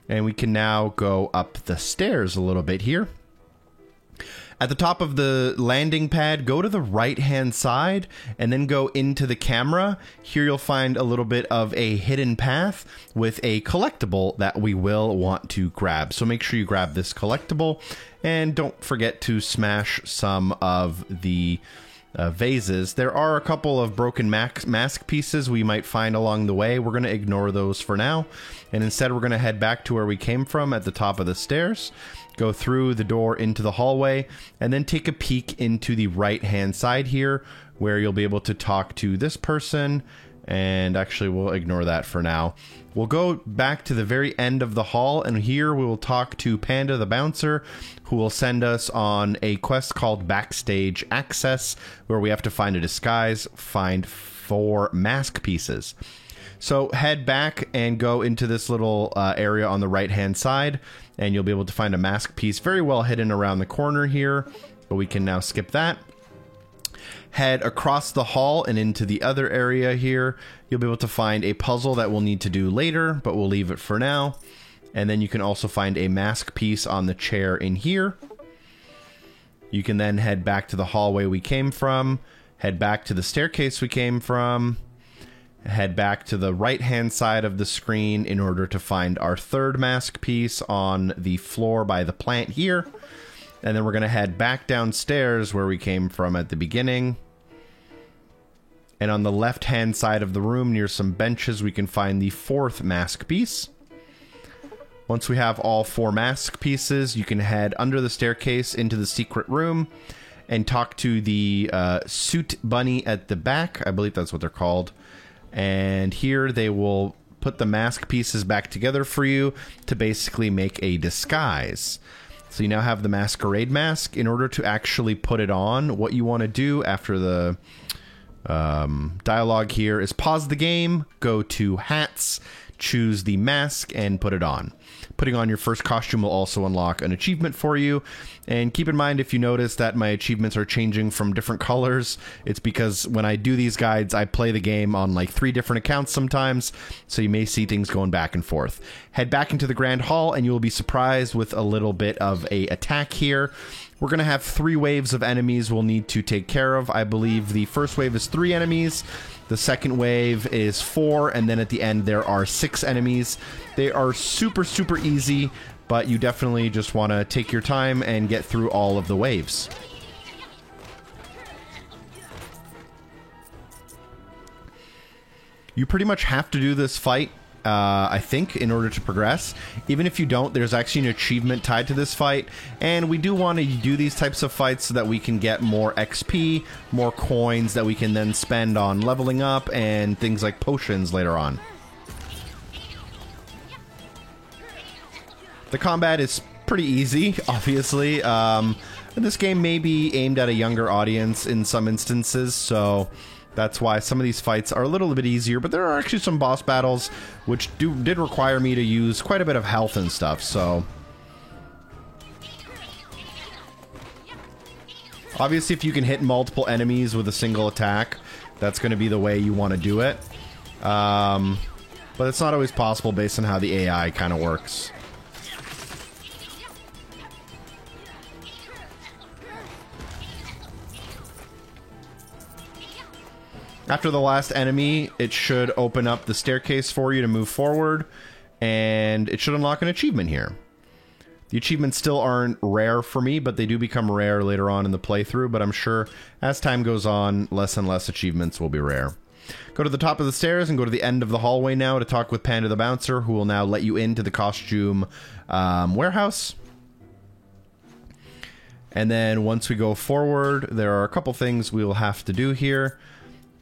And we can now go up the stairs a little bit here. At the top of the landing pad, go to the right-hand side and then go into the camera. Here you'll find a little bit of a hidden path with a collectible that we will want to grab. So make sure you grab this collectible and don't forget to smash some of the vases. There are a couple of broken mask pieces we might find along the way. We're going to ignore those for now. And instead we're going to head back to where we came from at the top of the stairs. Go through the door into the hallway, and then take a peek into the right-hand side here, where you'll be able to talk to this person, and actually we'll ignore that for now. We'll go back to the very end of the hall, and here we will talk to Panda the Bouncer, who will send us on a quest called Backstage Access, where we have to find a disguise, find 4 mask pieces. So head back and go into this little area on the right-hand side, and you'll be able to find a mask piece very well hidden around the corner here, but we can now skip that. Head across the hall and into the other area here. You'll be able to find a puzzle that we'll need to do later, but we'll leave it for now. And then you can also find a mask piece on the chair in here. You can then head back to the hallway we came from, head back to the staircase we came from, head back to the right-hand side of the screen in order to find our 3rd mask piece on the floor by the plant here. And then we're going to head back downstairs where we came from at the beginning. And on the left-hand side of the room near some benches, we can find the 4th mask piece. Once we have all 4 mask pieces, you can head under the staircase into the secret room and talk to the suit bunny at the back. I believe that's what they're called. And here they will put the mask pieces back together for you to basically make a disguise. So you now have the masquerade mask. In order to actually put it on, what you want to do after the dialogue here is pause the game, go to hats, choose the mask, and put it on. Putting on your first costume will also unlock an achievement for you. And keep in mind, if you notice that my achievements are changing from different colors, it's because when I do these guides, I play the game on like 3 different accounts sometimes, so you may see things going back and forth. Head back into the Grand Hall, and you will be surprised with a little bit of a attack here. We're going to have 3 waves of enemies we'll need to take care of. I believe the first wave is 3 enemies. The second wave is 4, and then at the end there are 6 enemies. They are super, super easy, but you definitely just want to take your time and get through all of the waves. You pretty much have to do this fight, I think, in order to progress. Even if you don't, there's actually an achievement tied to this fight, and we do want to do these types of fights so that we can get more XP, more coins that we can then spend on leveling up and things like potions later on. The combat is pretty easy, obviously. This game may be aimed at a younger audience in some instances, so that's why some of these fights are a little bit easier, but there are actually some boss battles which did require me to use quite a bit of health and stuff, so obviously if you can hit multiple enemies with a single attack, that's going to be the way you want to do it. But it's not always possible based on how the AI kind of works. After the last enemy, it should open up the staircase for you to move forward, and it should unlock an achievement here. The achievements still aren't rare for me, but they do become rare later on in the playthrough, but I'm sure as time goes on, less and less achievements will be rare. Go to the top of the stairs and go to the end of the hallway now to talk with Panda the Bouncer, who will now let you into the costume warehouse. And then once we go forward, there are a couple things we will have to do here.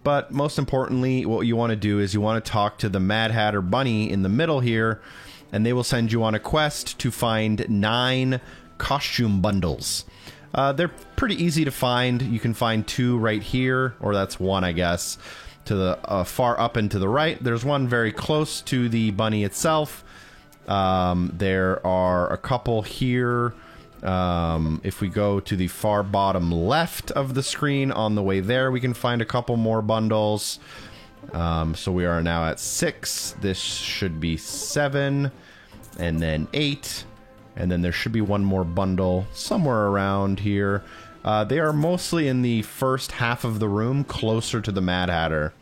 But most importantly, what you want to do is you want to talk to the Mad Hatter Bunny in the middle here, and they will send you on a quest to find 9 costume bundles. They're pretty easy to find. You can find 2 right here, or that's 1, I guess, to the far up and to the right. There's one very close to the bunny itself. There are a couple here. If we go to the far bottom left of the screen on the way there, we can find a couple more bundles. So we are now at 6. This should be 7, and then 8, and then there should be one more bundle somewhere around here. They are mostly in the first half of the room, closer to the Mad Hatter.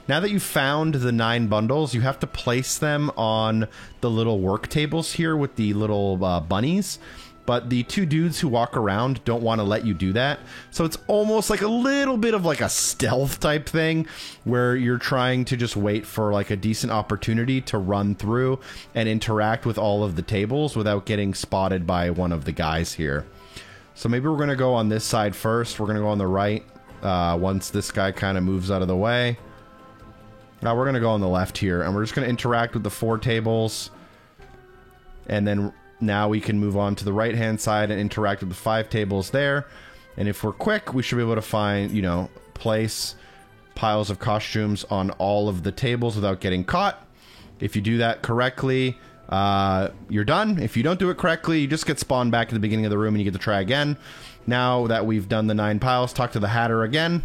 Now that you've found the 9 bundles, you have to place them on the little work tables here with the little bunnies. But the 2 dudes who walk around don't want to let you do that. So it's almost like a little bit of like a stealth type thing where you're trying to just wait for like a decent opportunity to run through and interact with all of the tables without getting spotted by one of the guys here. So maybe we're going to go on this side first. We're going to go on the right once this guy kind of moves out of the way. Now we're going to go on the left here, and we're just going to interact with the 4 tables. And then now we can move on to the right-hand side and interact with the 5 tables there. And if we're quick, we should be able to find, you know, place piles of costumes on all of the tables without getting caught. If you do that correctly, you're done. If you don't do it correctly, you just get spawned back at the beginning of the room and you get to try again. Now that we've done the 9 piles, talk to the Hatter again.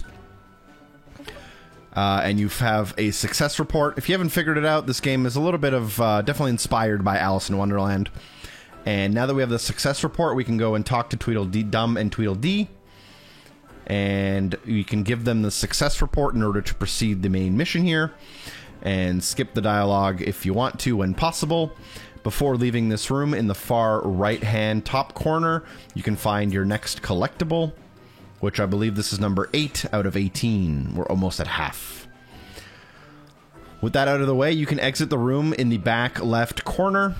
And you have a success report. If you haven't figured it out, this game is a little bit of definitely inspired by Alice in Wonderland. And now that we have the success report, we can go and talk to Tweedledum and Tweedledee. And we can give them the success report in order to proceed the main mission here. And skip the dialogue if you want to when possible. Before leaving this room, in the far right-hand top corner, you can find your next collectible, which I believe this is number 8 out of 18. We're almost at half. With that out of the way, you can exit the room in the back left corner.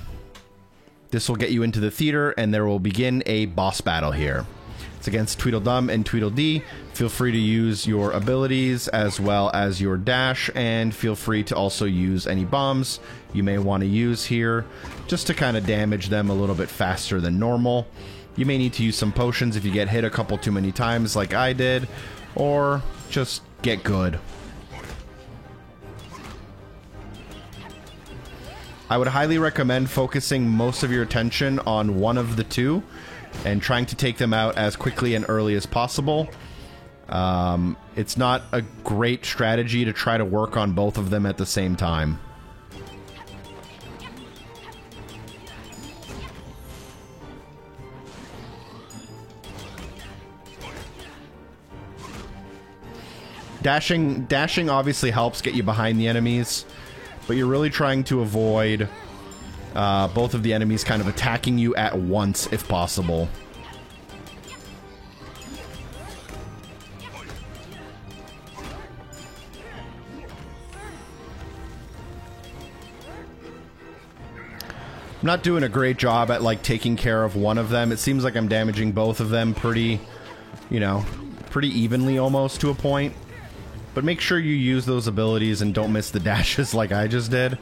This will get you into the theater, and there will begin a boss battle here. It's against Tweedledum and Tweedledee. Feel free to use your abilities as well as your dash, and feel free to also use any bombs you may want to use here, just to kind of damage them a little bit faster than normal. You may need to use some potions if you get hit a couple too many times like I did, or just get good. I would highly recommend focusing most of your attention on one of the 2 and trying to take them out as quickly and early as possible. It's not a great strategy to try to work on both of them at the same time. Dashing obviously helps get you behind the enemies, but you're really trying to avoid both of the enemies kind of attacking you at once if possible. I'm not doing a great job at like taking care of one of them. It seems like I'm damaging both of them pretty, you know, pretty evenly almost to a point. But make sure you use those abilities and don't miss the dashes like I just did.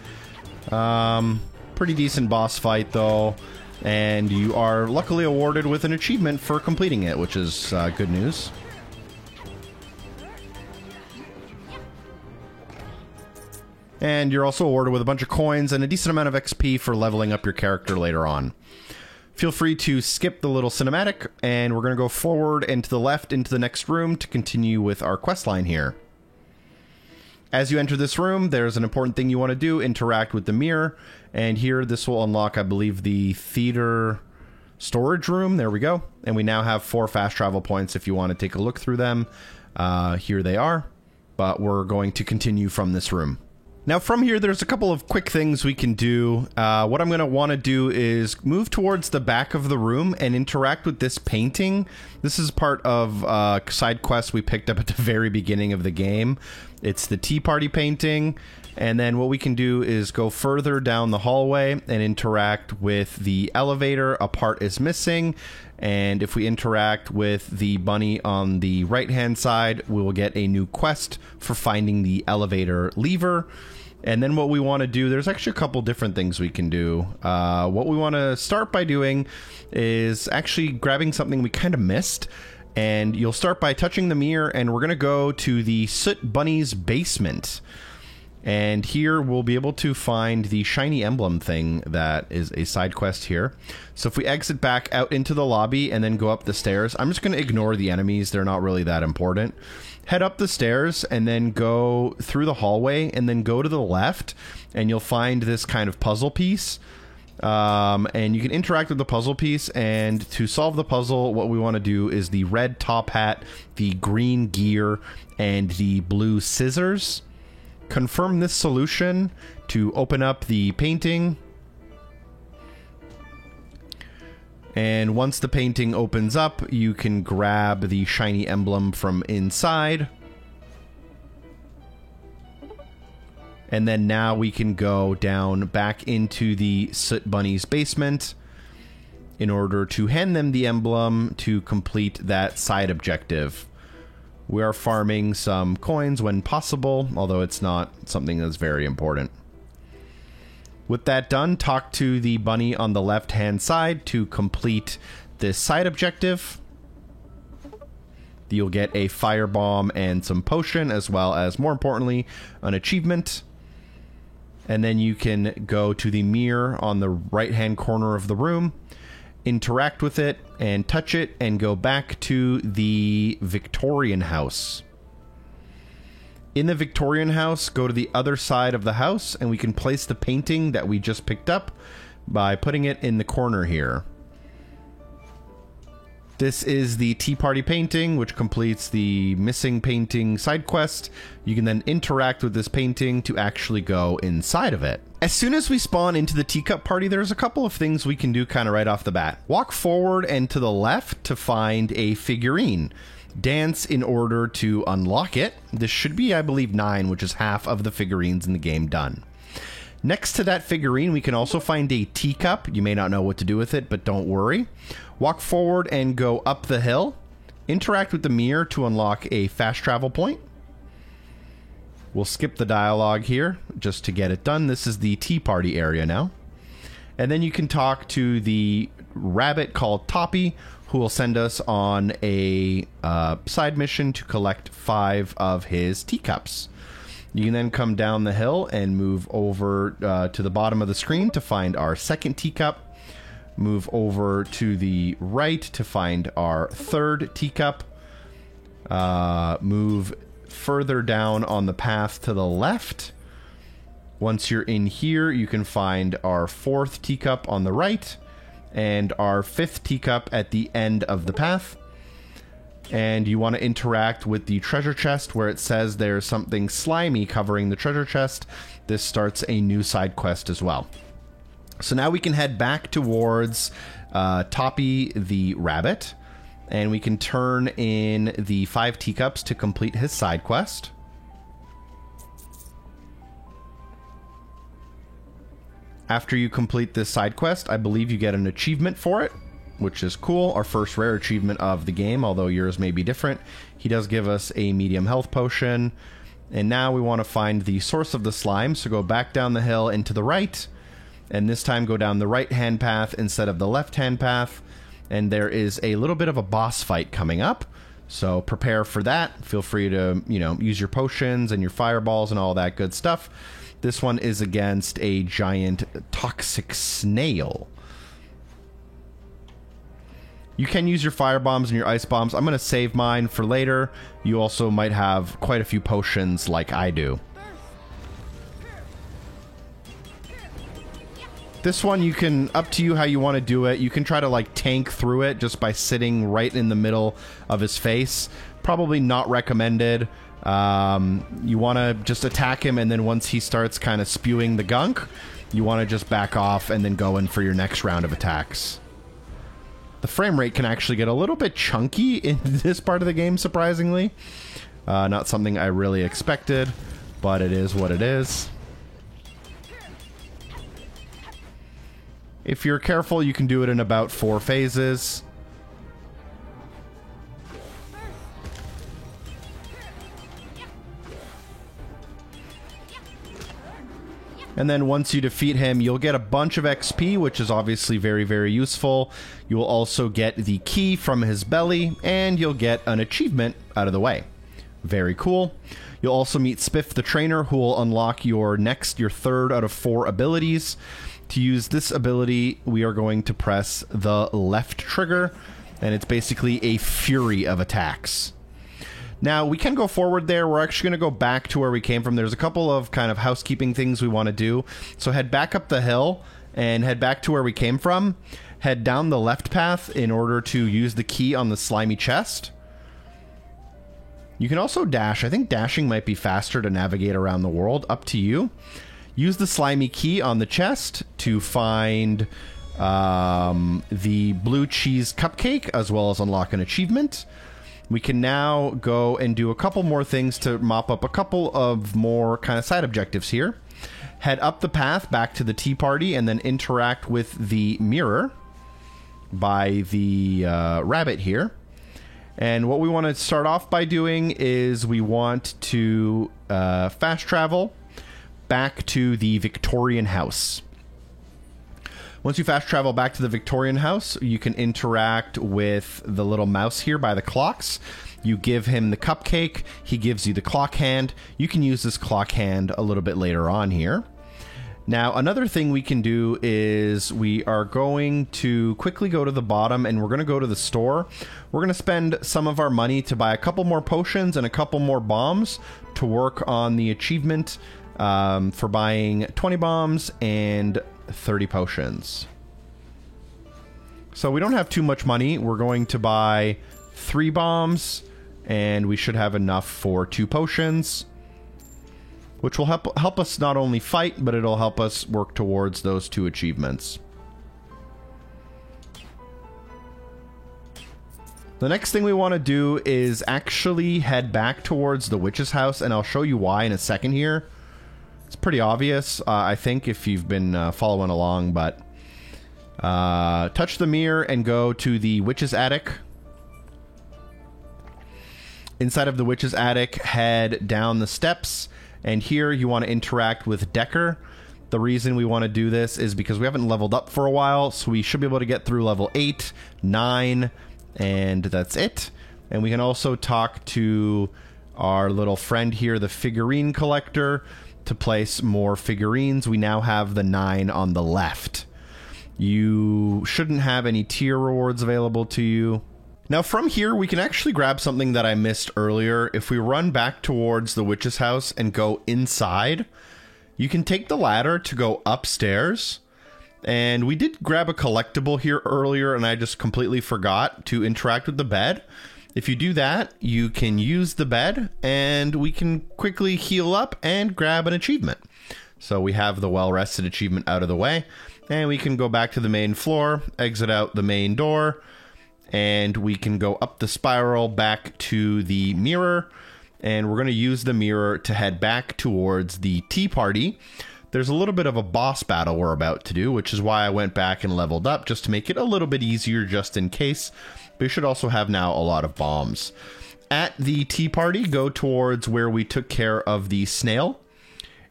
Pretty decent boss fight, though. And you are luckily awarded with an achievement for completing it, which is good news. And you're also awarded with a bunch of coins and a decent amount of XP for leveling up your character later on. Feel free to skip the little cinematic, and we're going to go forward and to the left into the next room to continue with our quest line here. As you enter this room, there's an important thing you want to do, interact with the mirror, and here this will unlock, I believe, the theater storage room. There we go. And we now have 4 fast travel points if you want to take a look through them. Here they are, but we're going to continue from this room. Now from here, there's a couple of quick things we can do. What I'm going to want to do is move towards the back of the room and interact with this painting. This is part of a side quest we picked up at the very beginning of the game. It's the Tea Party painting. And then what we can do is go further down the hallway and interact with the elevator. A part is missing. And if we interact with the bunny on the right-hand side, we will get a new quest for finding the elevator lever. And then what we want to do, there's actually a couple different things we can do. What we want to start by doing is actually grabbing something we kind of missed. And you'll start by touching the mirror, and we're going to go to the Soot Bunny's basement. And here we'll be able to find the shiny emblem thing that is a side quest here. So if we exit back out into the lobby and then go up the stairs, I'm just going to ignore the enemies. They're not really that important. Head up the stairs and then go through the hallway and then go to the left, and you'll find this kind of puzzle piece. And you can interact with the puzzle piece, and to solve the puzzle, what we want to do is the red top hat, the green gear, and the blue scissors. Confirm this solution to open up the painting. And once the painting opens up, you can grab the shiny emblem from inside. And then now we can go down back into the Soot Bunny's basement in order to hand them the emblem to complete that side objective. We are farming some coins when possible, although it's not something that's very important. With that done, talk to the bunny on the left-hand side to complete this side objective. You'll get a firebomb and some potion, as well as, more importantly, an achievement. And then you can go to the mirror on the right-hand corner of the room, interact with it, and touch it, and go back to the Victorian house. In the Victorian house, go to the other side of the house, and we can place the painting that we just picked up by putting it in the corner here. This is the Tea Party painting, which completes the missing painting side quest. You can then interact with this painting to actually go inside of it. As soon as we spawn into the teacup party, there's a couple of things we can do kind of right off the bat. Walk forward and to the left to find a figurine. Dance in order to unlock it. This should be, I believe, 9, which is half of the figurines in the game done. Next to that figurine, we can also find a teacup. You may not know what to do with it, but don't worry. Walk forward and go up the hill. Interact with the mirror to unlock a fast travel point. We'll skip the dialogue here just to get it done. This is the Tea Party area now. And then you can talk to the rabbit called Toppy, who will send us on a side mission to collect 5 of his teacups. You can then come down the hill and move over to the bottom of the screen to find our second teacup. Move over to the right to find our third teacup. Move further down on the path to the left. Once you're in here, you can find our 4th teacup on the right and our 5th teacup at the end of the path. And you want to interact with the treasure chest where it says there's something slimy covering the treasure chest. This starts a new side quest as well. So now we can head back towards Toppy the rabbit, and we can turn in the 5 teacups to complete his side quest. After you complete this side quest, I believe you get an achievement for it, which is cool. Our first rare achievement of the game, although yours may be different. He does give us a medium health potion. And now we want to find the source of the slime, so go back down the hill and to the right. And this time go down the right-hand path instead of the left-hand path. And there is a little bit of a boss fight coming up. So prepare for that. Feel free to, use your potions and your fireballs and all that good stuff. This one is against a giant toxic snail. You can use your fire bombs and your ice bombs. I'm going to save mine for later. You also might have quite a few potions like I do. This one, you can, up to you how you want to do it. You can try to like tank through it just by sitting right in the middle of his face. Probably not recommended. You want to just attack him, and then once he starts kind of spewing the gunk, you want to just back off and then go in for your next round of attacks. The frame rate can actually get a little bit chunky in this part of the game, surprisingly. Not something I really expected, but it is what it is. If you're careful, you can do it in about 4 phases. And then once you defeat him, you'll get a bunch of XP, which is obviously very, very useful. You will also get the key from his belly, and you'll get an achievement out of the way. Very cool. You'll also meet Spiff the Trainer, who will unlock your third out of 4 abilities. To use this ability, we are going to press the left trigger, and it's basically a fury of attacks. Now, we can go forward there. We're actually going to go back to where we came from. There's a couple of kind of housekeeping things we want to do. So head back up the hill and head back to where we came from. Head down the left path in order to use the key on the slimy chest. You can also dash. I think dashing might be faster to navigate around the world. Up to you. Use the slimy key on the chest to find the blue cheese cupcake, as well as unlock an achievement. We can now go and do a couple more things to mop up a couple of more kind of side objectives here. Head up the path back to the tea party and then interact with the mirror by the rabbit here. And what we want to start off by doing is we want to fast travel back to the Victorian house. Once you fast travel back to the Victorian house, you can interact with the little mouse here by the clocks. You give him the cupcake. He gives you the clock hand. You can use this clock hand a little bit later on here. Now, another thing we can do is we are going to quickly go to the bottom and we're going to go to the store. We're going to spend some of our money to buy a couple more potions and a couple more bombs to work on the achievement for buying 20 bombs and 30 potions. So we don't have too much money. We're going to buy 3 bombs and we should have enough for 2 potions, which will help us not only fight, but it'll help us work towards those 2 achievements. The next thing we want to do is actually head back towards the witch's house, and I'll show you why in a second here. It's pretty obvious, I think, if you've been following along, but touch the mirror and go to the witch's attic. Inside of the witch's attic, head down the steps, and here you want to interact with Decker. The reason we want to do this is because we haven't leveled up for a while, so we should be able to get through level 8, 9, and that's it. And we can also talk to our little friend here, the figurine collector, to place more figurines. We now have the 9 on the left. You shouldn't have any tier rewards available to you. Now from here, we can actually grab something that I missed earlier. If we run back towards the witch's house and go inside, you can take the ladder to go upstairs. And we did grab a collectible here earlier, and I just completely forgot to interact with the bed. If you do that, you can use the bed, and we can quickly heal up and grab an achievement. So we have the well-rested achievement out of the way, and we can go back to the main floor, exit out the main door, and we can go up the spiral back to the mirror, and we're going to use the mirror to head back towards the tea party. There's a little bit of a boss battle we're about to do, which is why I went back and leveled up, just to make it a little bit easier just in case. We should also have now a lot of bombs. At the tea party, go towards where we took care of the snail.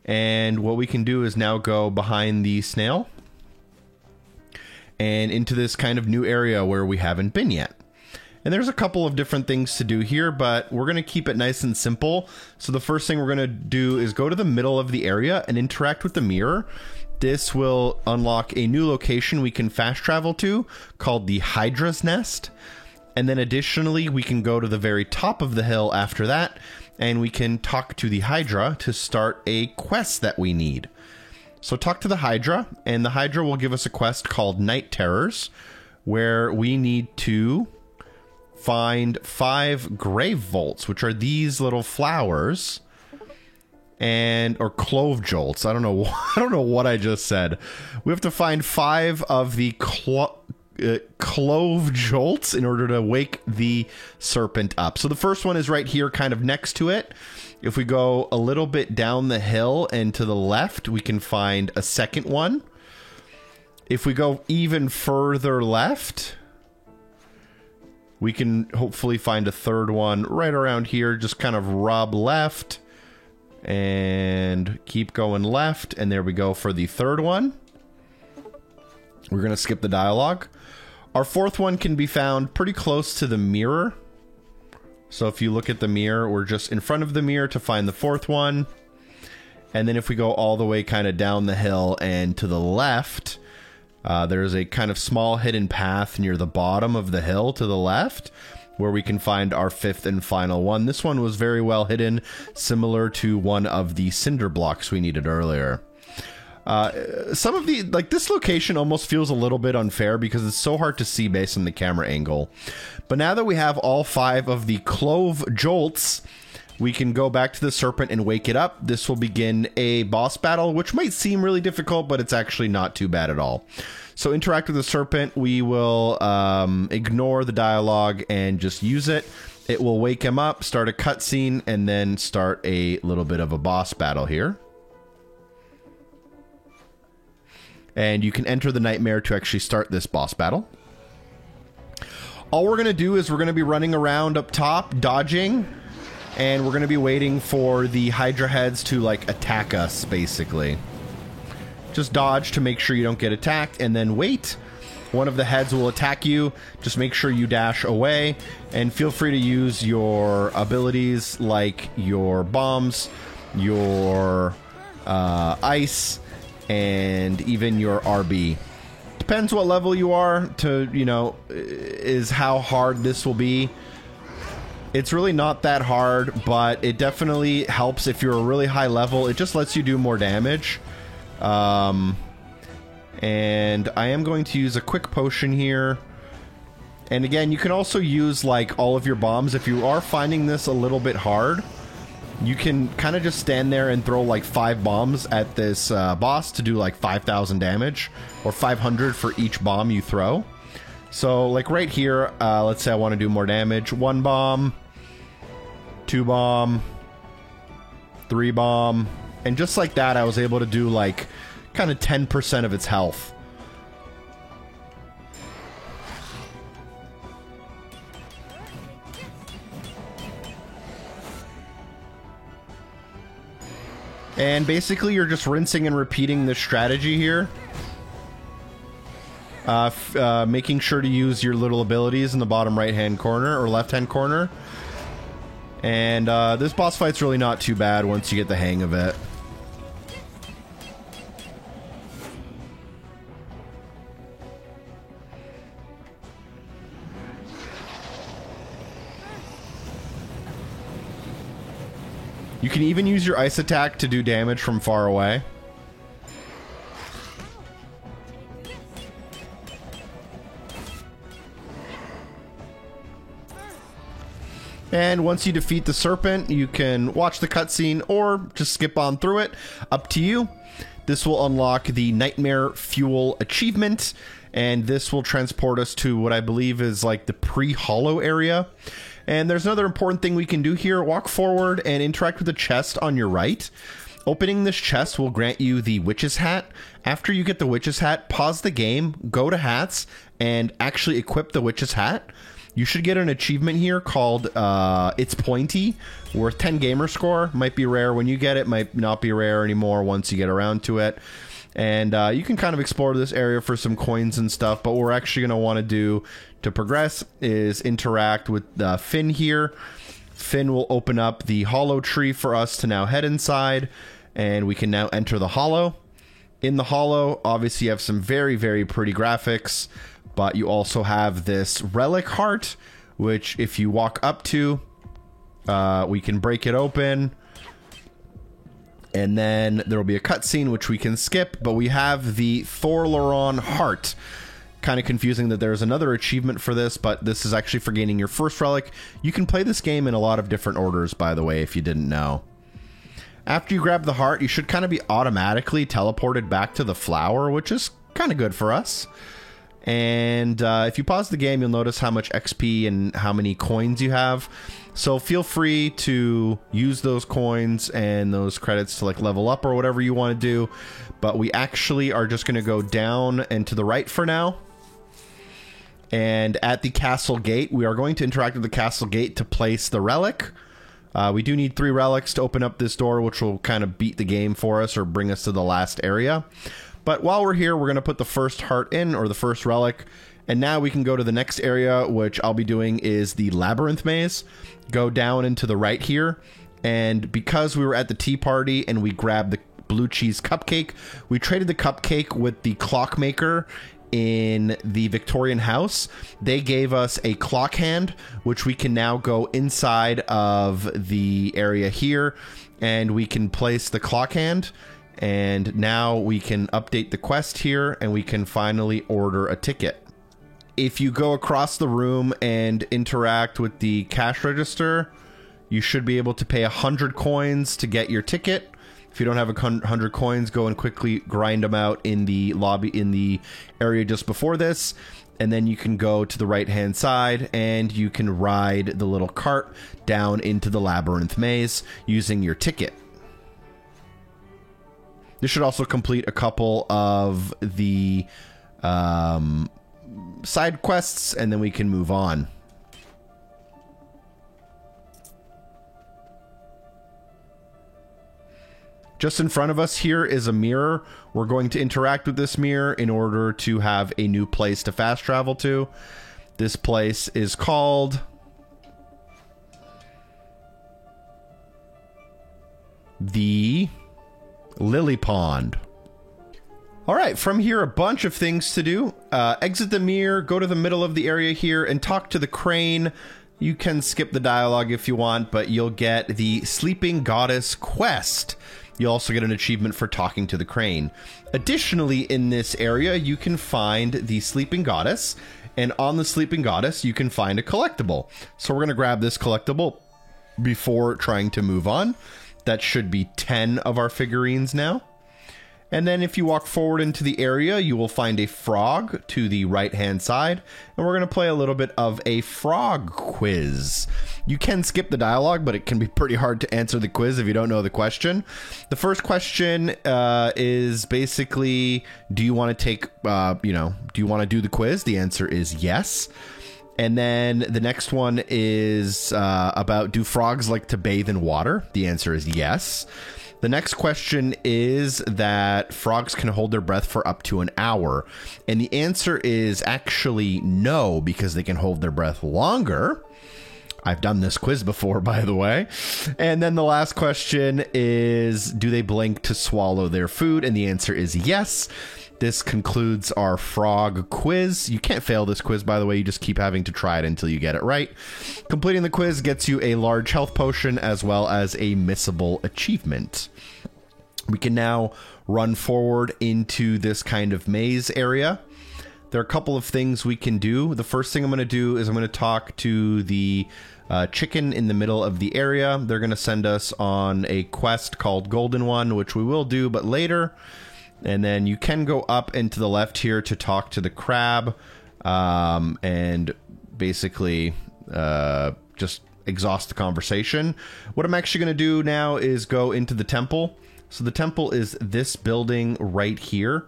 And what we can do is now go behind the snail and into this kind of new area where we haven't been yet. And there's a couple of different things to do here, but we're going to keep it nice and simple. So the first thing we're going to do is go to the middle of the area and interact with the mirror. This will unlock a new location we can fast travel to called the Hydra's Nest. And then additionally, we can go to the very top of the hill after that, and we can talk to the Hydra to start a quest that we need. So talk to the Hydra, and the Hydra will give us a quest called Night Terrors, where we need to find 5 grave vaults, which are these little flowers, or clove jolts. I don't know what I just said. We have to find 5 of the clove jolts in order to wake the serpent up. So the first one is right here, kind of next to it. If we go a little bit down the hill and to the left, we can find a second one. If we go even further left, we can hopefully find a third one right around here. Just kind of rub left and keep going left. And there we go for the third one. We're going to skip the dialogue. Our fourth one can be found pretty close to the mirror. So if you look at the mirror, we're just in front of the mirror to find the fourth one. And then if we go all the way kind of down the hill and to the left, there's a kind of small hidden path near the bottom of the hill to the left where we can find our fifth and final one. This one was very well hidden, similar to one of the cinder blocks we needed earlier. Some of the, like, this location almost feels a little bit unfair because it's so hard to see based on the camera angle. But now that we have all 5 of the clove jolts, we can go back to the serpent and wake it up. This will begin a boss battle, which might seem really difficult, but it's actually not too bad at all. So interact with the serpent. We will ignore the dialogue and just use it. It will wake him up, start a cutscene, and then start a little bit of a boss battle here. And you can enter the nightmare to actually start this boss battle. All we're going to do is we're going to be running around up top, dodging, and we're going to be waiting for the Hydra heads to, like, attack us, basically. Just dodge to make sure you don't get attacked, and then wait. One of the heads will attack you. Just make sure you dash away, and feel free to use your abilities, like your bombs, your ice, and even your RB. Depends what level you are to, you know, is how hard this will be. It's really not that hard, but it definitely helps if you're a really high level. It just lets you do more damage. And I am going to use a quick potion here. And again, you can also use, like, all of your bombs. If you are finding this a little bit hard, you can kind of just stand there and throw like 5 bombs at this boss to do like 5,000 damage, or 500 for each bomb you throw. So like right here, let's say I want to do more damage. 1 bomb, 2 bomb, 3 bomb, and just like that I was able to do like kind of 10% of its health. And basically, you're just rinsing and repeating this strategy here. Making sure to use your little abilities in the bottom right-hand corner, or left-hand corner. And this boss fight's really not too bad once you get the hang of it. You can even use your ice attack to do damage from far away. And once you defeat the serpent, you can watch the cutscene or just skip on through it. Up to you. This will unlock the Nightmare Fuel achievement, and this will transport us to what I believe is like the pre-hollow area. And there's another important thing we can do here. Walk forward and interact with the chest on your right. Opening this chest will grant you the Witch's Hat. After you get the Witch's Hat, pause the game, go to hats, and actually equip the Witch's Hat. You should get an achievement here called It's Pointy, worth 10 gamer score. Might be rare when you get it, might not be rare anymore once you get around to it. And you can kind of explore this area for some coins and stuff, but what we're actually going to want to do to progress is interact with Finn here. Finn will open up the hollow tree for us to now head inside, and we can now enter the hollow. In the hollow, obviously you have some very, very pretty graphics, but you also have this relic heart, which if you walk up to, we can break it open. And then there will be a cutscene which we can skip, but we have the Thorloron heart. Kind of confusing that there's another achievement for this, but this is actually for gaining your first relic. You can play this game in a lot of different orders, by the way, if you didn't know. After you grab the heart, you should kind of be automatically teleported back to the flower, which is kind of good for us. And if you pause the game, you'll notice how much XP and how many coins you have. So feel free to use those coins and those credits to like level up or whatever you want to do. But we actually are just going to go down and to the right for now. And at the castle gate, we are going to interact with the castle gate to place the relic. We do need 3 relics to open up this door, which will kind of beat the game for us or bring us to the last area. But while we're here, we're going to put the first heart in, or the first relic. And now we can go to the next area, which I'll be doing is the labyrinth maze. Go down into the right here. And because we were at the tea party and we grabbed the blue cheese cupcake, we traded the cupcake with the clockmaker in the Victorian house. They gave us a clock hand, which we can now go inside of the area here, and we can place the clock hand. And now we can update the quest here, and we can finally order a ticket. If you go across the room and interact with the cash register, you should be able to pay 100 coins to get your ticket. If you don't have 100 coins, go and quickly grind them out in the lobby, in the area just before this. And then you can go to the right-hand side and you can ride the little cart down into the labyrinth maze using your ticket. This should also complete a couple of the side quests, and then we can move on. Just in front of us here is a mirror. We're going to interact with this mirror in order to have a new place to fast travel to. This place is called the Lily Pond. All right, from here, a bunch of things to do. Exit the mirror, go to the middle of the area here, and talk to the crane. You can skip the dialogue if you want, but you'll get the Sleeping Goddess quest. You'll also get an achievement for talking to the crane. Additionally, in this area, you can find the Sleeping Goddess, and on the Sleeping Goddess, you can find a collectible. So we're going to grab this collectible before trying to move on. That should be 10 of our figurines now. And then if you walk forward into the area, you will find a frog to the right-hand side. And we're going to play a little bit of a frog quiz. You can skip the dialogue, but it can be pretty hard to answer the quiz if you don't know the question. The first question is basically, do you want to take, do you want to do the quiz? The answer is yes. And then the next one is about, do frogs like to bathe in water? The answer is yes. The next question is that frogs can hold their breath for up to an hour. And the answer is actually no, because they can hold their breath longer. I've done this quiz before, by the way. And then the last question is, do they blink to swallow their food? And the answer is yes. This concludes our frog quiz. You can't fail this quiz, by the way. You just keep having to try it until you get it right. Completing the quiz gets you a large health potion as well as a missable achievement. We can now run forward into this kind of maze area. There are a couple of things we can do. The first thing I'm going to do is I'm going to talk to the chicken in the middle of the area. They're going to send us on a quest called Golden One, which we will do, but later. And then you can go up and to the left here to talk to the crab and basically just exhaust the conversation. What I'm actually going to do now is go into the temple. So the temple is this building right here.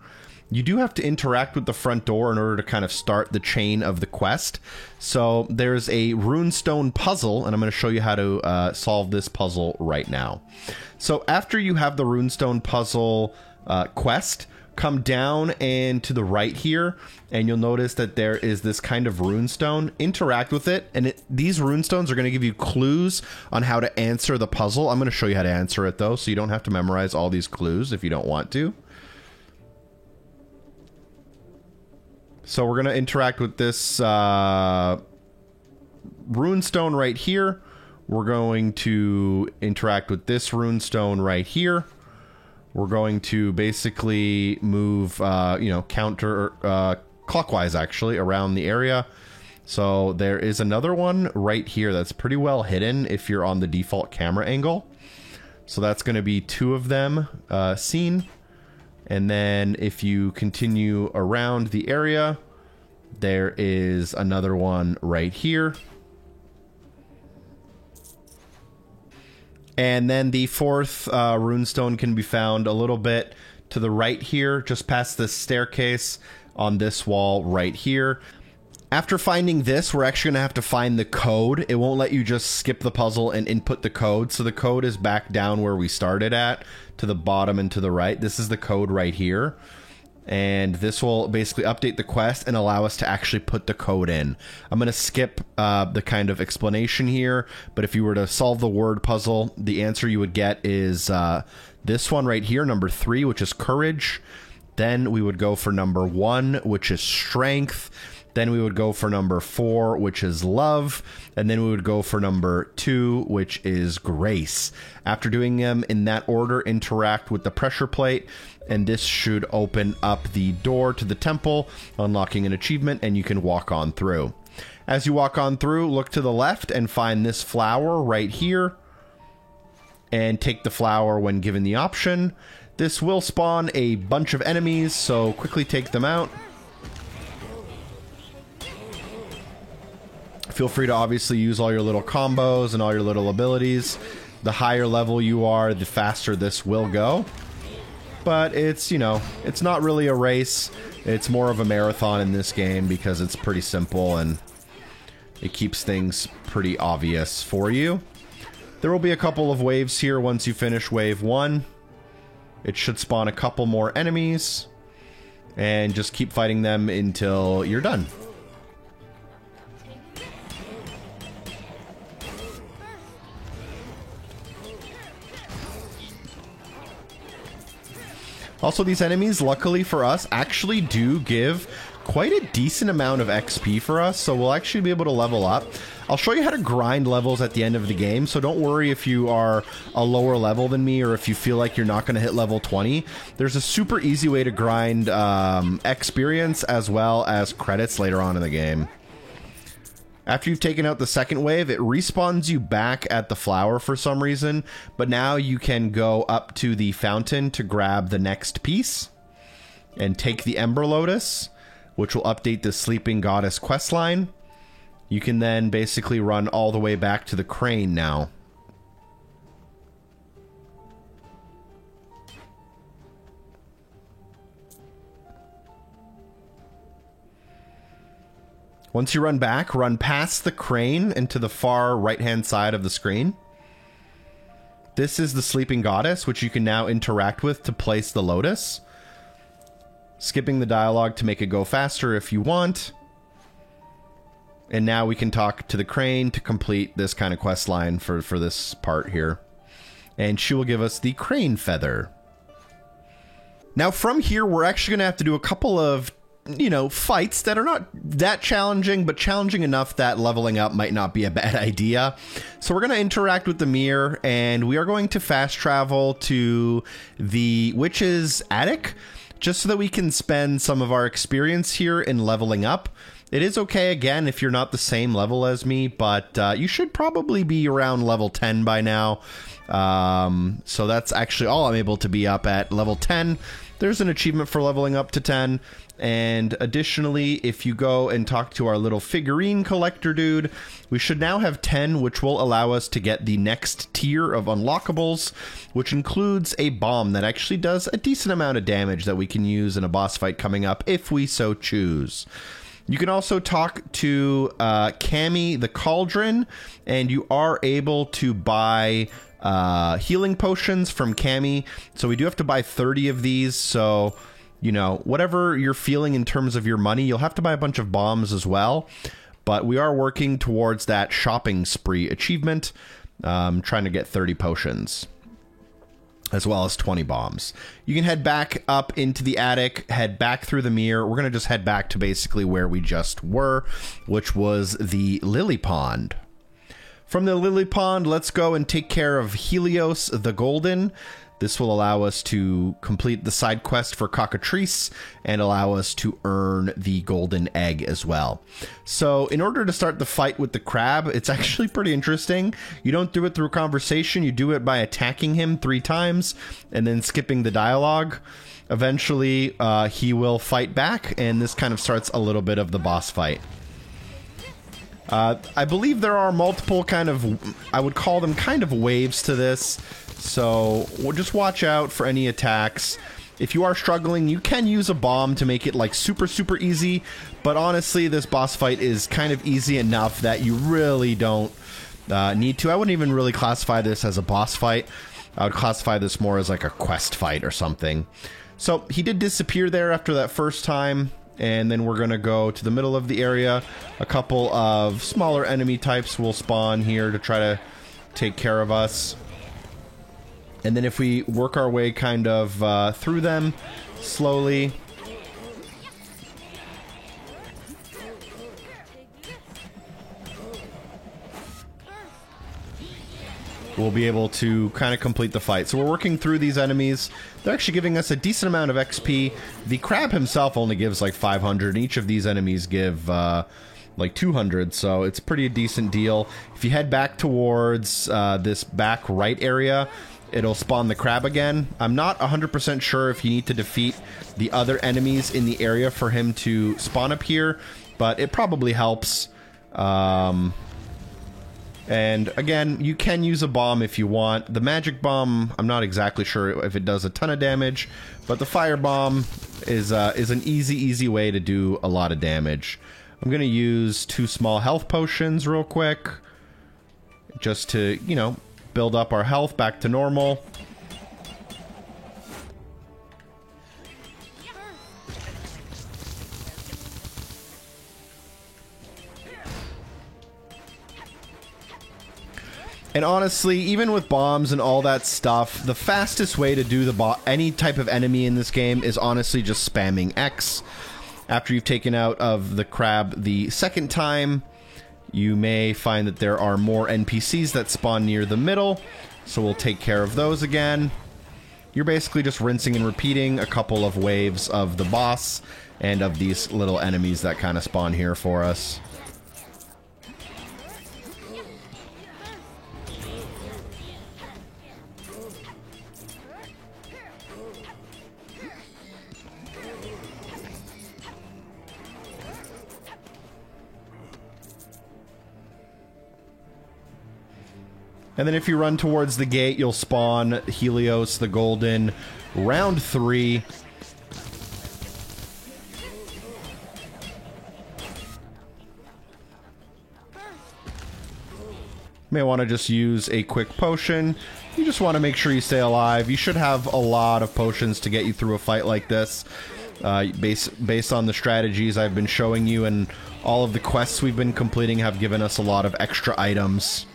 You do have to interact with the front door in order to kind of start the chain of the quest. So there's a runestone puzzle, and I'm going to show you how to solve this puzzle right now. So after you have the runestone puzzle quest, come down and to the right here, and you'll notice that there is this kind of runestone. Interact with it, and these runestones are going to give you clues on how to answer the puzzle. I'm going to show you how to answer it, though, so you don't have to memorize all these clues if you don't want to. So we're going to interact with this runestone right here. We're going to interact with this runestone right here. We're going to basically move, counter clockwise, actually, around the area. So there is another one right here that's pretty well hidden if you're on the default camera angle. So that's going to be 2 of them seen. And then if you continue around the area, There is another one right here. And then the fourth runestone can be found a little bit to the right here, just past this staircase on this wall right here. After finding this, we're actually going to have to find the code. It won't let you just skip the puzzle and input the code. So the code is back down where we started at, to the bottom and to the right. This is the code right here. And this will basically update the quest and allow us to actually put the code in. I'm going to skip the kind of explanation here, but if you were to solve the word puzzle, the answer you would get is this one right here, number 3, which is courage. Then we would go for number 1, which is strength. Then we would go for number 4, which is love. And then we would go for number 2, which is grace. After doing them in that order, interact with the pressure plate, and this should open up the door to the temple, unlocking an achievement, and you can walk on through. As you walk on through, look to the left and find this flower right here, and take the flower when given the option. This will spawn a bunch of enemies, so quickly take them out. Feel free to obviously use all your little combos and all your little abilities. The higher level you are, the faster this will go. But it's, you know, it's not really a race. It's more of a marathon in this game because it's pretty simple and it keeps things pretty obvious for you. There will be a couple of waves here once you finish wave 1. It should spawn a couple more enemies. And just keep fighting them until you're done. Also, these enemies, luckily for us, actually do give quite a decent amount of XP for us, so we'll actually be able to level up. I'll show you how to grind levels at the end of the game, so don't worry if you are a lower level than me or if you feel like you're not going to hit level 20. There's a super easy way to grind experience as well as credits later on in the game. After you've taken out the second wave, it respawns you back at the flower for some reason, but now you can go up to the fountain to grab the next piece and take the Ember Lotus, which will update the Sleeping Goddess questline. You can then basically run all the way back to the crane now. Once you run back, run past the crane and to the far right-hand side of the screen. This is the Sleeping Goddess, which you can now interact with to place the lotus. Skipping the dialogue to make it go faster if you want. And now we can talk to the crane to complete this kind of quest line for this part here. And she will give us the crane feather. Now from here, we're actually going to have to do a couple of, you know, fights that are not that challenging, but challenging enough that leveling up might not be a bad idea. So we're going to interact with the mirror, and we are going to fast travel to the witch's attic, just so that we can spend some of our experience here in leveling up. It is okay, again, if you're not the same level as me, but you should probably be around level 10 by now. So that's actually all I'm able to be up at, level 10. There's an achievement for leveling up to 10. And additionally, if you go and talk to our little figurine collector dude, we should now have 10, which will allow us to get the next tier of unlockables, which includes a bomb that actually does a decent amount of damage that we can use in a boss fight coming up if we so choose. You can also talk to Cammy the Cauldron, and you are able to buy healing potions from Cammy. So we do have to buy 30 of these, so, you know, whatever you're feeling in terms of your money, you'll have to buy a bunch of bombs as well. But we are working towards that shopping spree achievement, trying to get 30 potions, as well as 20 bombs. You can head back up into the attic, head back through the mirror. We're going to just head back to basically where we just were, which was the Lily Pond. From the Lily Pond, let's go and take care of Helios the Golden. This will allow us to complete the side quest for Cockatrice and allow us to earn the golden egg as well. So in order to start the fight with the crab, it's actually pretty interesting. You don't do it through conversation. You do it by attacking him 3 times and then skipping the dialogue. Eventually, he will fight back, and this kind of starts a little bit of the boss fight. I believe there are multiple kind of, I would call them kind of waves to this, so we'll just watch out for any attacks. If you are struggling, you can use a bomb to make it like super easy, but honestly, this boss fight is kind of easy enough that you really don't need to. I wouldn't even really classify this as a boss fight. I would classify this more as like a quest fight or something. So he did disappear there after that first time. And then we're going to go to the middle of the area. A couple of smaller enemy types will spawn here to try to take care of us. And then if we work our way kind of through them slowly, we'll be able to kind of complete the fight. So we're working through these enemies. They're actually giving us a decent amount of XP. The crab himself only gives like 500, and each of these enemies give like 200, so it's pretty a decent deal. If you head back towards this back right area, it'll spawn the crab again. I'm not 100% sure if you need to defeat the other enemies in the area for him to spawn up here, but it probably helps. And again, you can use a bomb if you want. The magic bomb, I'm not exactly sure if it does a ton of damage, but the fire bomb is an easy way to do a lot of damage. I'm gonna use 2 small health potions real quick, just to, you know, build up our health back to normal. And honestly, even with bombs and all that stuff, the fastest way to do any type of enemy in this game is honestly just spamming X. After you've taken out of the crab the second time, you may find that there are more NPCs that spawn near the middle, so we'll take care of those again. You're basically just rinsing and repeating a couple of waves of the boss and of these little enemies that kind of spawn here for us. And then if you run towards the gate, you'll spawn Helios the Golden. Round 3. May want to just use a quick potion. You just want to make sure you stay alive. You should have a lot of potions to get you through a fight like this. Based on the strategies I've been showing you, and all of the quests we've been completing have given us a lot of extra items.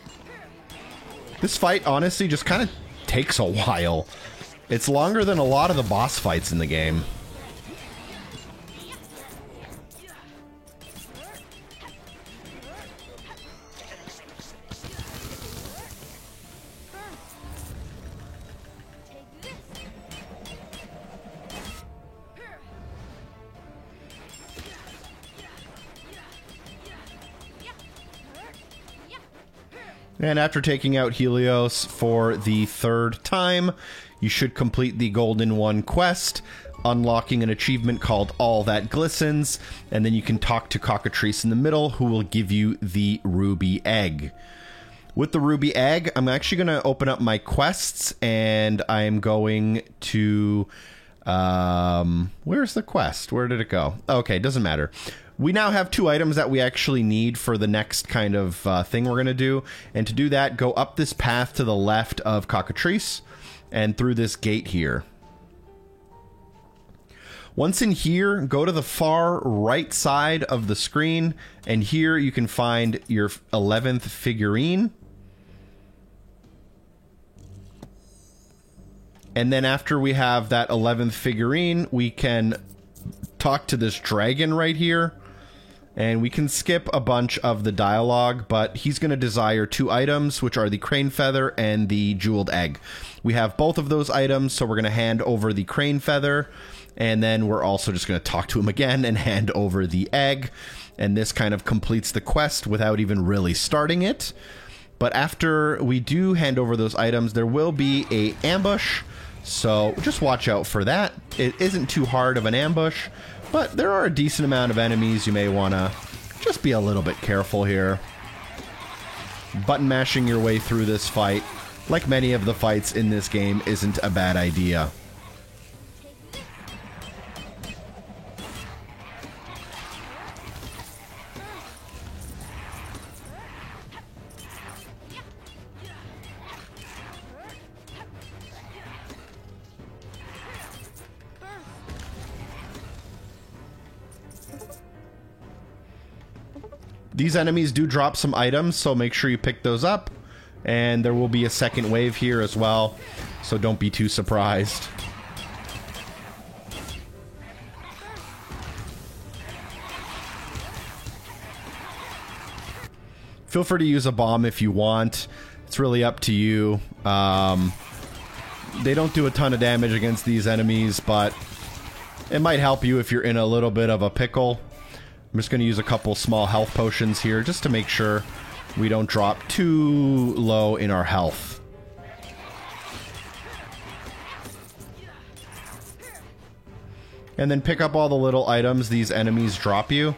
This fight, honestly, just kind of takes a while. It's longer than a lot of the boss fights in the game. And after taking out Helios for the 3rd time, you should complete the Golden One quest, unlocking an achievement called All That Glistens, and then you can talk to Cockatrice in the middle, who will give you the Ruby Egg. With the Ruby Egg, I'm actually going to open up my quests, and I'm going to... where's the quest? Where did it go? Okay, doesn't matter. We now have 2 items that we actually need for the next kind of thing we're going to do. And to do that, go up this path to the left of Cockatrice and through this gate here. Once in here, go to the far right side of the screen, and here you can find your 11th figurine. And then after we have that 11th figurine, we can talk to this dragon right here. And we can skip a bunch of the dialogue, but he's going to desire 2 items, which are the crane feather and the jeweled egg. We have both of those items, so we're going to hand over the crane feather, and then we're also just going to talk to him again and hand over the egg. And this kind of completes the quest without even really starting it. But after we do hand over those items, there will be an ambush, so just watch out for that. It isn't too hard of an ambush, but there are a decent amount of enemies you may want to just be a little bit careful here. Button mashing your way through this fight, like many of the fights in this game, isn't a bad idea. These enemies do drop some items, so make sure you pick those up. And there will be a second wave here as well, so don't be too surprised. Feel free to use a bomb if you want. It's really up to you. They don't do a ton of damage against these enemies, but it might help you if you're in a little bit of a pickle. I'm just going to use a couple small health potions here just to make sure we don't drop too low in our health. And then pick up all the little items these enemies drop you.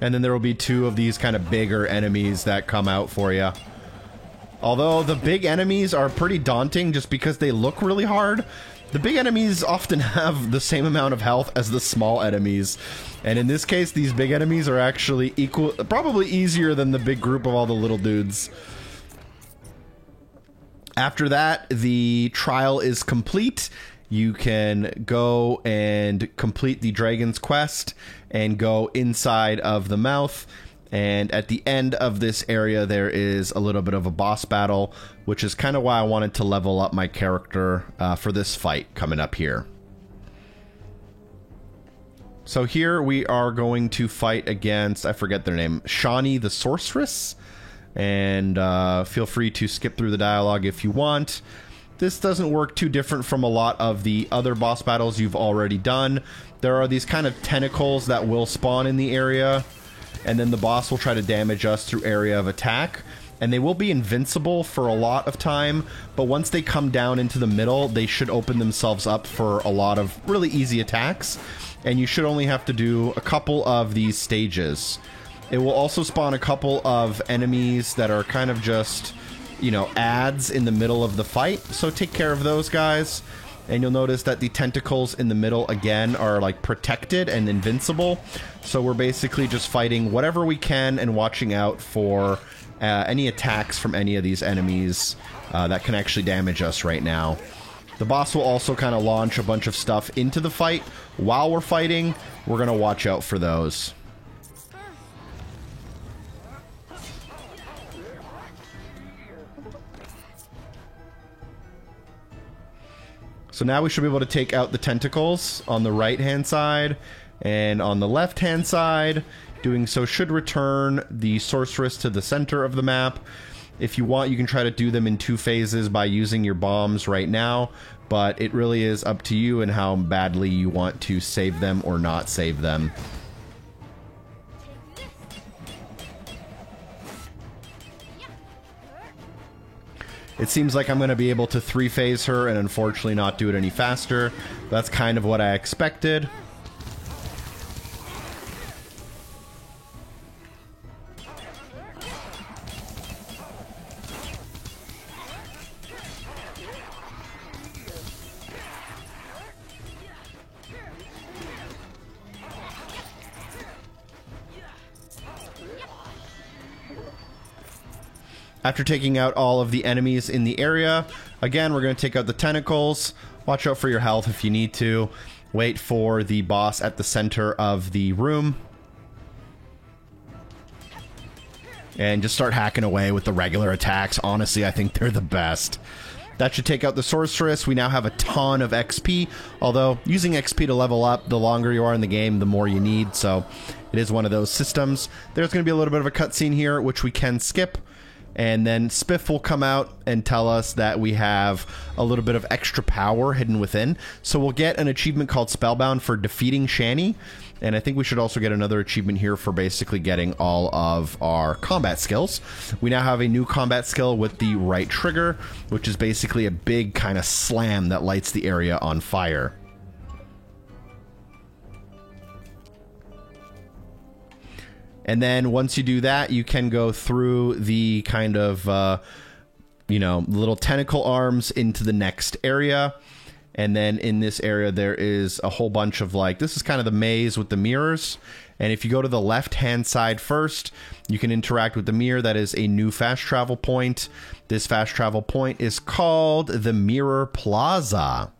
And then there will be two of these kind of bigger enemies that come out for you. Although the big enemies are pretty daunting just because they look really hard. The big enemies often have the same amount of health as the small enemies. And in this case, these big enemies are actually equal, probably easier than the big group of all the little dudes. After that, the trial is complete. You can go and complete the Dragon's Quest and go inside of the mouth. And at the end of this area, there is a little bit of a boss battle, which is kind of why I wanted to level up my character for this fight coming up here. So here we are going to fight against, I forget their name, Shani the Sorceress. And feel free to skip through the dialogue if you want. This doesn't work too different from a lot of the other boss battles you've already done. There are these kind of tentacles that will spawn in the area. And then the boss will try to damage us through area of attack. And they will be invincible for a lot of time, but once they come down into the middle, they should open themselves up for a lot of really easy attacks. And you should only have to do a couple of these stages. It will also spawn a couple of enemies that are kind of just, you know, ads in the middle of the fight. So take care of those guys. And you'll notice that the tentacles in the middle, again, are like protected and invincible. So we're basically just fighting whatever we can and watching out for any attacks from any of these enemies that can actually damage us right now. The boss will also kind of launch a bunch of stuff into the fight while we're fighting. We're going to watch out for those. So now we should be able to take out the tentacles on the right-hand side and on the left-hand side. Doing so should return the sorceress to the center of the map. If you want, you can try to do them in 2 phases by using your bombs right now, but it really is up to you and how badly you want to save them or not save them. It seems like I'm going to be able to 3-phase her and unfortunately not do it any faster. That's kind of what I expected. After taking out all of the enemies in the area, again, we're going to take out the tentacles. Watch out for your health if you need to. Wait for the boss at the center of the room. And just start hacking away with the regular attacks. Honestly, I think they're the best. That should take out the sorceress. We now have a ton of XP, although using XP to level up, the longer you are in the game, the more you need, so it is one of those systems. There's going to be a little bit of a cutscene here, which we can skip. And then Spiff will come out and tell us that we have a little bit of extra power hidden within. So we'll get an achievement called Spellbound for defeating Shani. And I think we should also get another achievement here for basically getting all of our combat skills. We now have a new combat skill with the right trigger, which is basically a big kind of slam that lights the area on fire. And then once you do that, you can go through the kind of, you know, little tentacle arms into the next area. And then in this area, there is a whole bunch of like, this is kind of the maze with the mirrors. And if you go to the left-hand side first, you can interact with the mirror. That is a new fast travel point. This fast travel point is called the Mirror Plaza.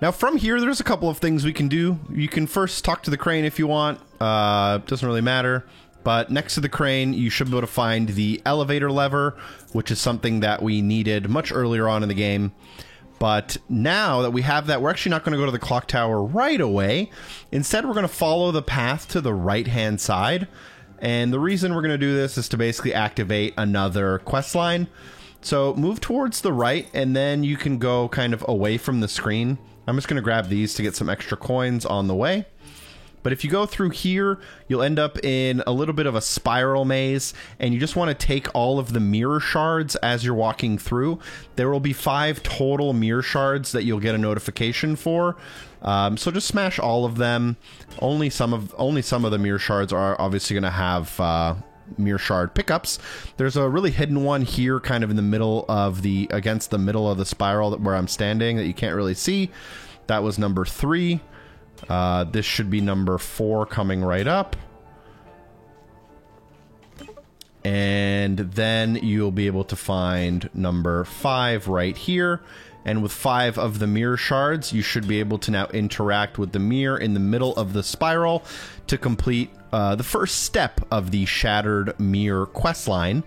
Now from here, there's a couple of things we can do. You can first talk to the crane if you want. Doesn't really matter. But next to the crane, you should be able to find the elevator lever, which is something that we needed much earlier on in the game. But now that we have that, we're actually not going to go to the clock tower right away. Instead, we're going to follow the path to the right-hand side. And the reason we're going to do this is to basically activate another quest line. So move towards the right, and then you can go kind of away from the screen. I'm just going to grab these to get some extra coins on the way. But if you go through here, you'll end up in a little bit of a spiral maze, and you just want to take all of the mirror shards as you're walking through. There will be 5 total mirror shards that you'll get a notification for. So just smash all of them. Only some of the mirror shards are obviously going to have mirror shard pickups. There's a really hidden one here, kind of in the middle of against the middle of the spiral where I'm standing that you can't really see. That was number 3. This should be number 4 coming right up. And then you'll be able to find number 5 right here. And with 5 of the mirror shards, you should be able to now interact with the mirror in the middle of the spiral to complete the first step of the Shattered Mirror questline.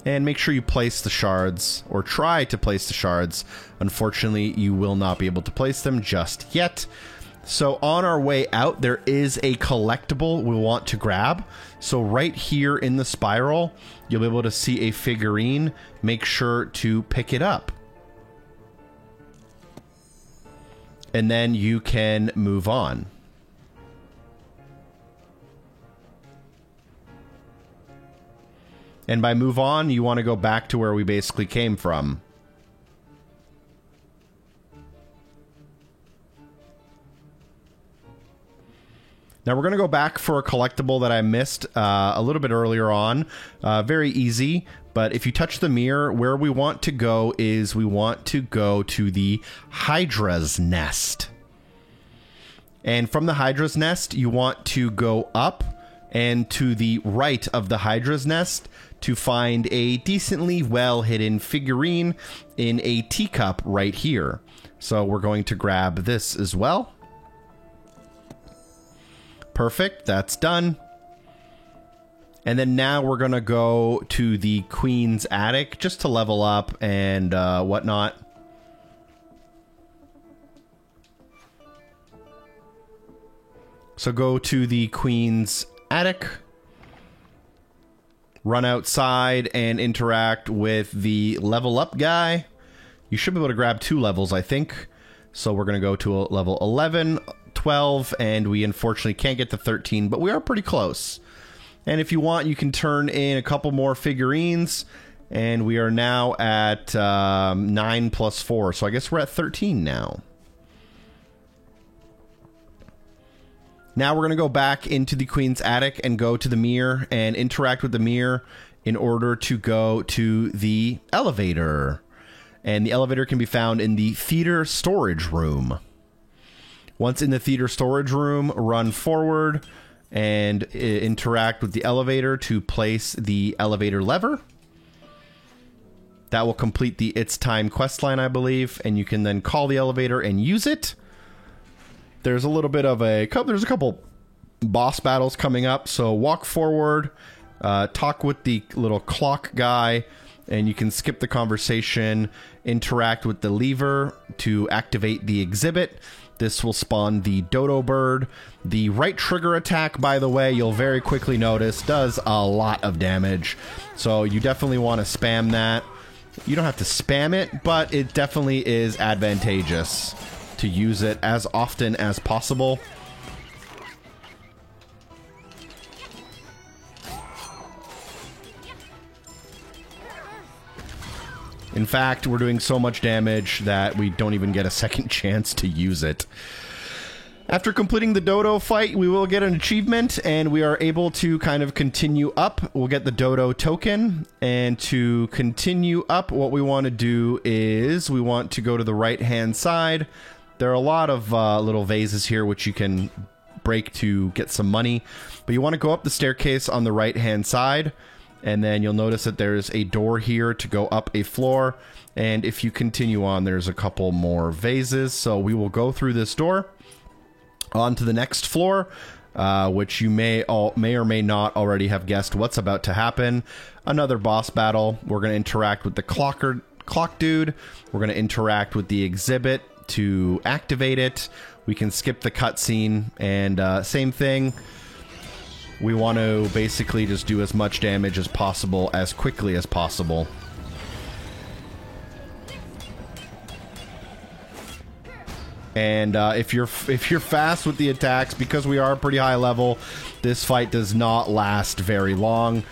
And make sure you place the shards, or try to place the shards. Unfortunately, you will not be able to place them just yet. So on our way out, there is a collectible we want to grab. So right here in the spiral, you'll be able to see a figurine. Make sure to pick it up. And then you can move on. And by move on, you want to go back to where we basically came from. Now we're going to go back for a collectible that I missed a little bit earlier on. Very easy, but if you touch the mirror, where we want to go is we want to go to the Hydra's Nest. And from the Hydra's Nest, you want to go up and to the right of the Hydra's Nest to find a decently well-hidden figurine in a teacup right here. So we're going to grab this as well. Perfect, that's done. And then now we're gonna go to the Queen's Attic just to level up and whatnot. So go to the Queen's Attic, run outside and interact with the level up guy. You should be able to grab 2 levels, I think. So we're gonna go to a level 11, 12, and we unfortunately can't get to 13, but we are pretty close. And if you want, you can turn in a couple more figurines, and we are now at 9 plus 4, so I guess we're at 13 now. Now we're going to go back into the Queen's Attic and go to the mirror and interact with the mirror in order to go to the elevator. And the elevator can be found in the theater storage room. Once in the theater storage room, run forward and interact with the elevator to place the elevator lever. That will complete the It's Time questline, I believe, and you can then call the elevator and use it. There's a little bit of there's a couple boss battles coming up, so walk forward, talk with the little clock guy, and you can skip the conversation, interact with the lever to activate the exhibit. This will spawn the dodo bird. The right trigger attack, by the way, you'll very quickly notice, does a lot of damage. So you definitely want to spam that. You don't have to spam it, but it definitely is advantageous to use it as often as possible. In fact, we're doing so much damage that we don't even get a second chance to use it. After completing the dodo fight, we will get an achievement, and we are able to kind of continue up. We'll get the dodo token, and to continue up, what we want to do is we want to go to the right-hand side. There are a lot of little vases here which you can break to get some money, but you want to go up the staircase on the right-hand side, and then you'll notice that there's a door here to go up a floor, and if you continue on, there's a couple more vases, so we will go through this door on to the next floor, which you may or may not already have guessed what's about to happen. Another boss battle. We're going to interact with the clock dude. We're going to interact with the exhibit to activate it. We can skip the cutscene, and same thing. We want to basically just do as much damage as possible, as quickly as possible. And if you're fast with the attacks, because we are pretty high level, this fight does not last very long.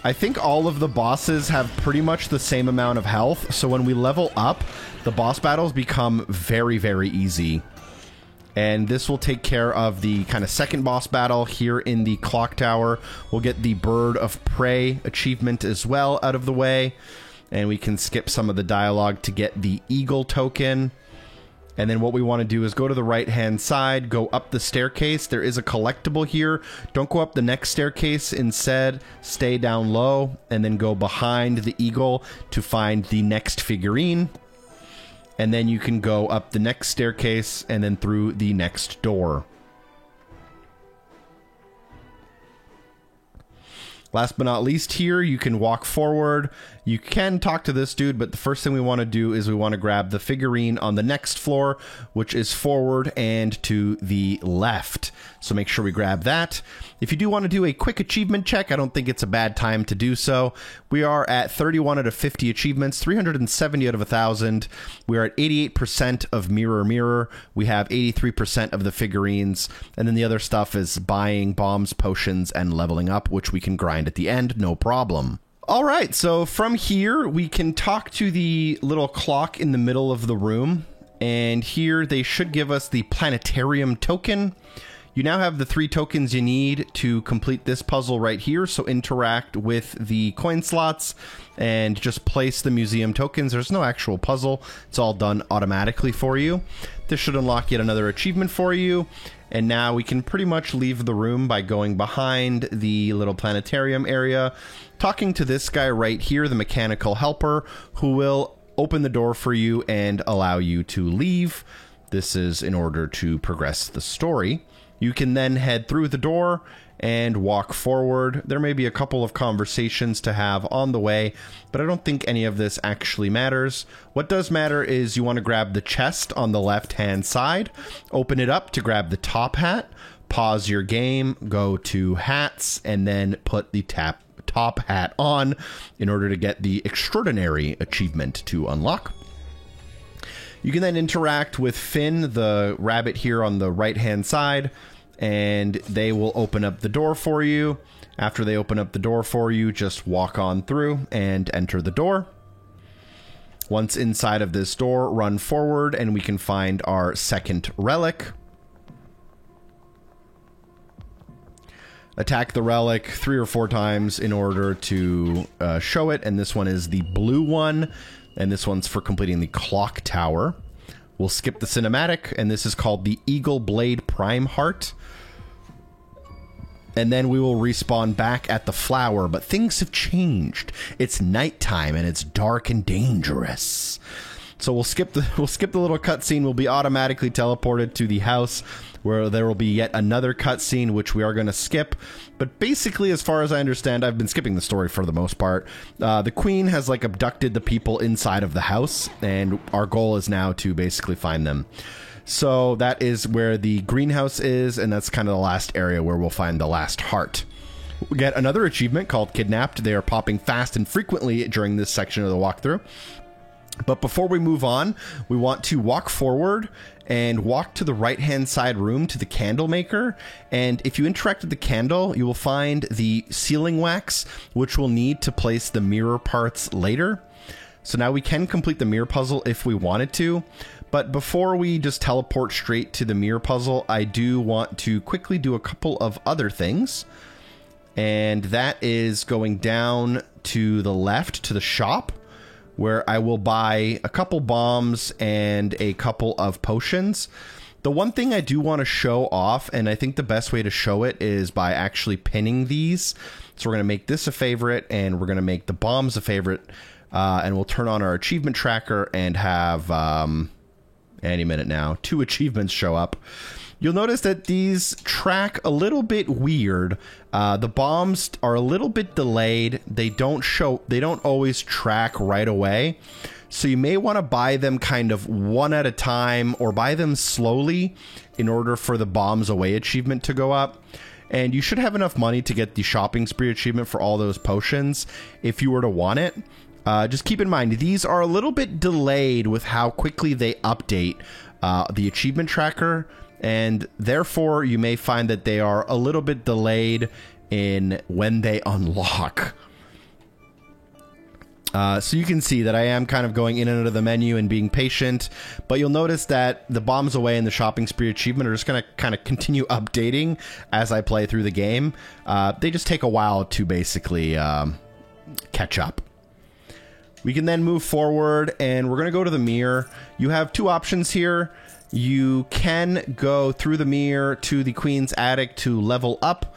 I think all of the bosses have pretty much the same amount of health, so when we level up, the boss battles become very, very easy. And this will take care of the kind of second boss battle here in the clock tower. We'll get the Bird of Prey achievement as well out of the way. And we can skip some of the dialogue to get the Eagle token. And then what we want to do is go to the right-hand side, go up the staircase. There is a collectible here. Don't go up the next staircase. Instead, stay down low and then go behind the eagle to find the next figurine. And then you can go up the next staircase and then through the next door. Last but not least here, you can walk forward. You can talk to this dude, but the first thing we want to do is we want to grab the figurine on the next floor, which is forward and to the left. So make sure we grab that. If you do want to do a quick achievement check, I don't think it's a bad time to do so. We are at 31 out of 50 achievements, 370 out of 1,000. We are at 88% of Mirror Mirror. We have 83% of the figurines. And then the other stuff is buying bombs, potions, and leveling up, which we can grind at the end, no problem. All right, so from here, we can talk to the little clock in the middle of the room. And here they should give us the planetarium token. You now have the 3 tokens you need to complete this puzzle right here, so interact with the coin slots and just place the museum tokens. There's no actual puzzle. It's all done automatically for you. This should unlock yet another achievement for you, and now we can pretty much leave the room by going behind the little planetarium area, talking to this guy right here, the mechanical helper, who will open the door for you and allow you to leave. This is in order to progress the story. You can then head through the door and walk forward. There may be a couple of conversations to have on the way, but I don't think any of this actually matters. What does matter is you want to grab the chest on the left-hand side, open it up to grab the top hat, pause your game, go to hats, and then put the top hat on in order to get the extraordinary achievement to unlock. You can then interact with Finn, the rabbit here on the right-hand side, and they will open up the door for you. After they open up the door for you, just walk on through and enter the door. Once inside of this door, run forward and we can find our second relic. Attack the relic 3 or 4 times in order to show it, and this one is the blue one, and this one's for completing the clock tower. We'll skip the cinematic, and this is called the Eagle Blade Prime Heart. And then we will respawn back at the flower, but things have changed. It's nighttime, and it's dark and dangerous. So we'll skip the little cutscene. We'll be automatically teleported to the house, where there will be yet another cutscene, which we are going to skip. But basically, as far as I understand, I've been skipping the story for the most part. The queen has abducted the people inside of the house, and our goal is now to basically find them. So that is where the greenhouse is, and that's kind of the last area where we'll find the last heart. We get another achievement called Kidnapped. They are popping fast and frequently during this section of the walkthrough. But before we move on, we want to walk forward and walk to the right-hand side room to the candle maker. And if you interact with the candle, you will find the sealing wax, which we'll need to place the mirror parts later. So now we can complete the mirror puzzle if we wanted to. But before we just teleport straight to the mirror puzzle, I do want to quickly do a couple of other things. And that is going down to the left to the shop, where I will buy a couple bombs and a couple of potions. The one thing I do want to show off, and I think the best way to show it is by actually pinning these. So we're going to make this a favorite, and we're going to make the bombs a favorite, and we'll turn on our achievement tracker and have, any minute now, 2 achievements show up. You'll notice that these track a little bit weird. The bombs are a little bit delayed. They don't always track right away. So you may want to buy them kind of one at a time, or buy them slowly in order for the bombs away achievement to go up. And you should have enough money to get the shopping spree achievement for all those potions if you were to want it. Just keep in mind, these are a little bit delayed with how quickly they update the achievement tracker. And therefore, you may find that they are a little bit delayed in when they unlock. So you can see that I am kind of going in and out of the menu and being patient. But you'll notice that the bombs away and the shopping spree achievement are just going to kind of continue updating as I play through the game. They just take a while to basically catch up. We can then move forward, and we're going to go to the mirror. You have 2 options here. You can go through the mirror to the Queen's Attic to level up,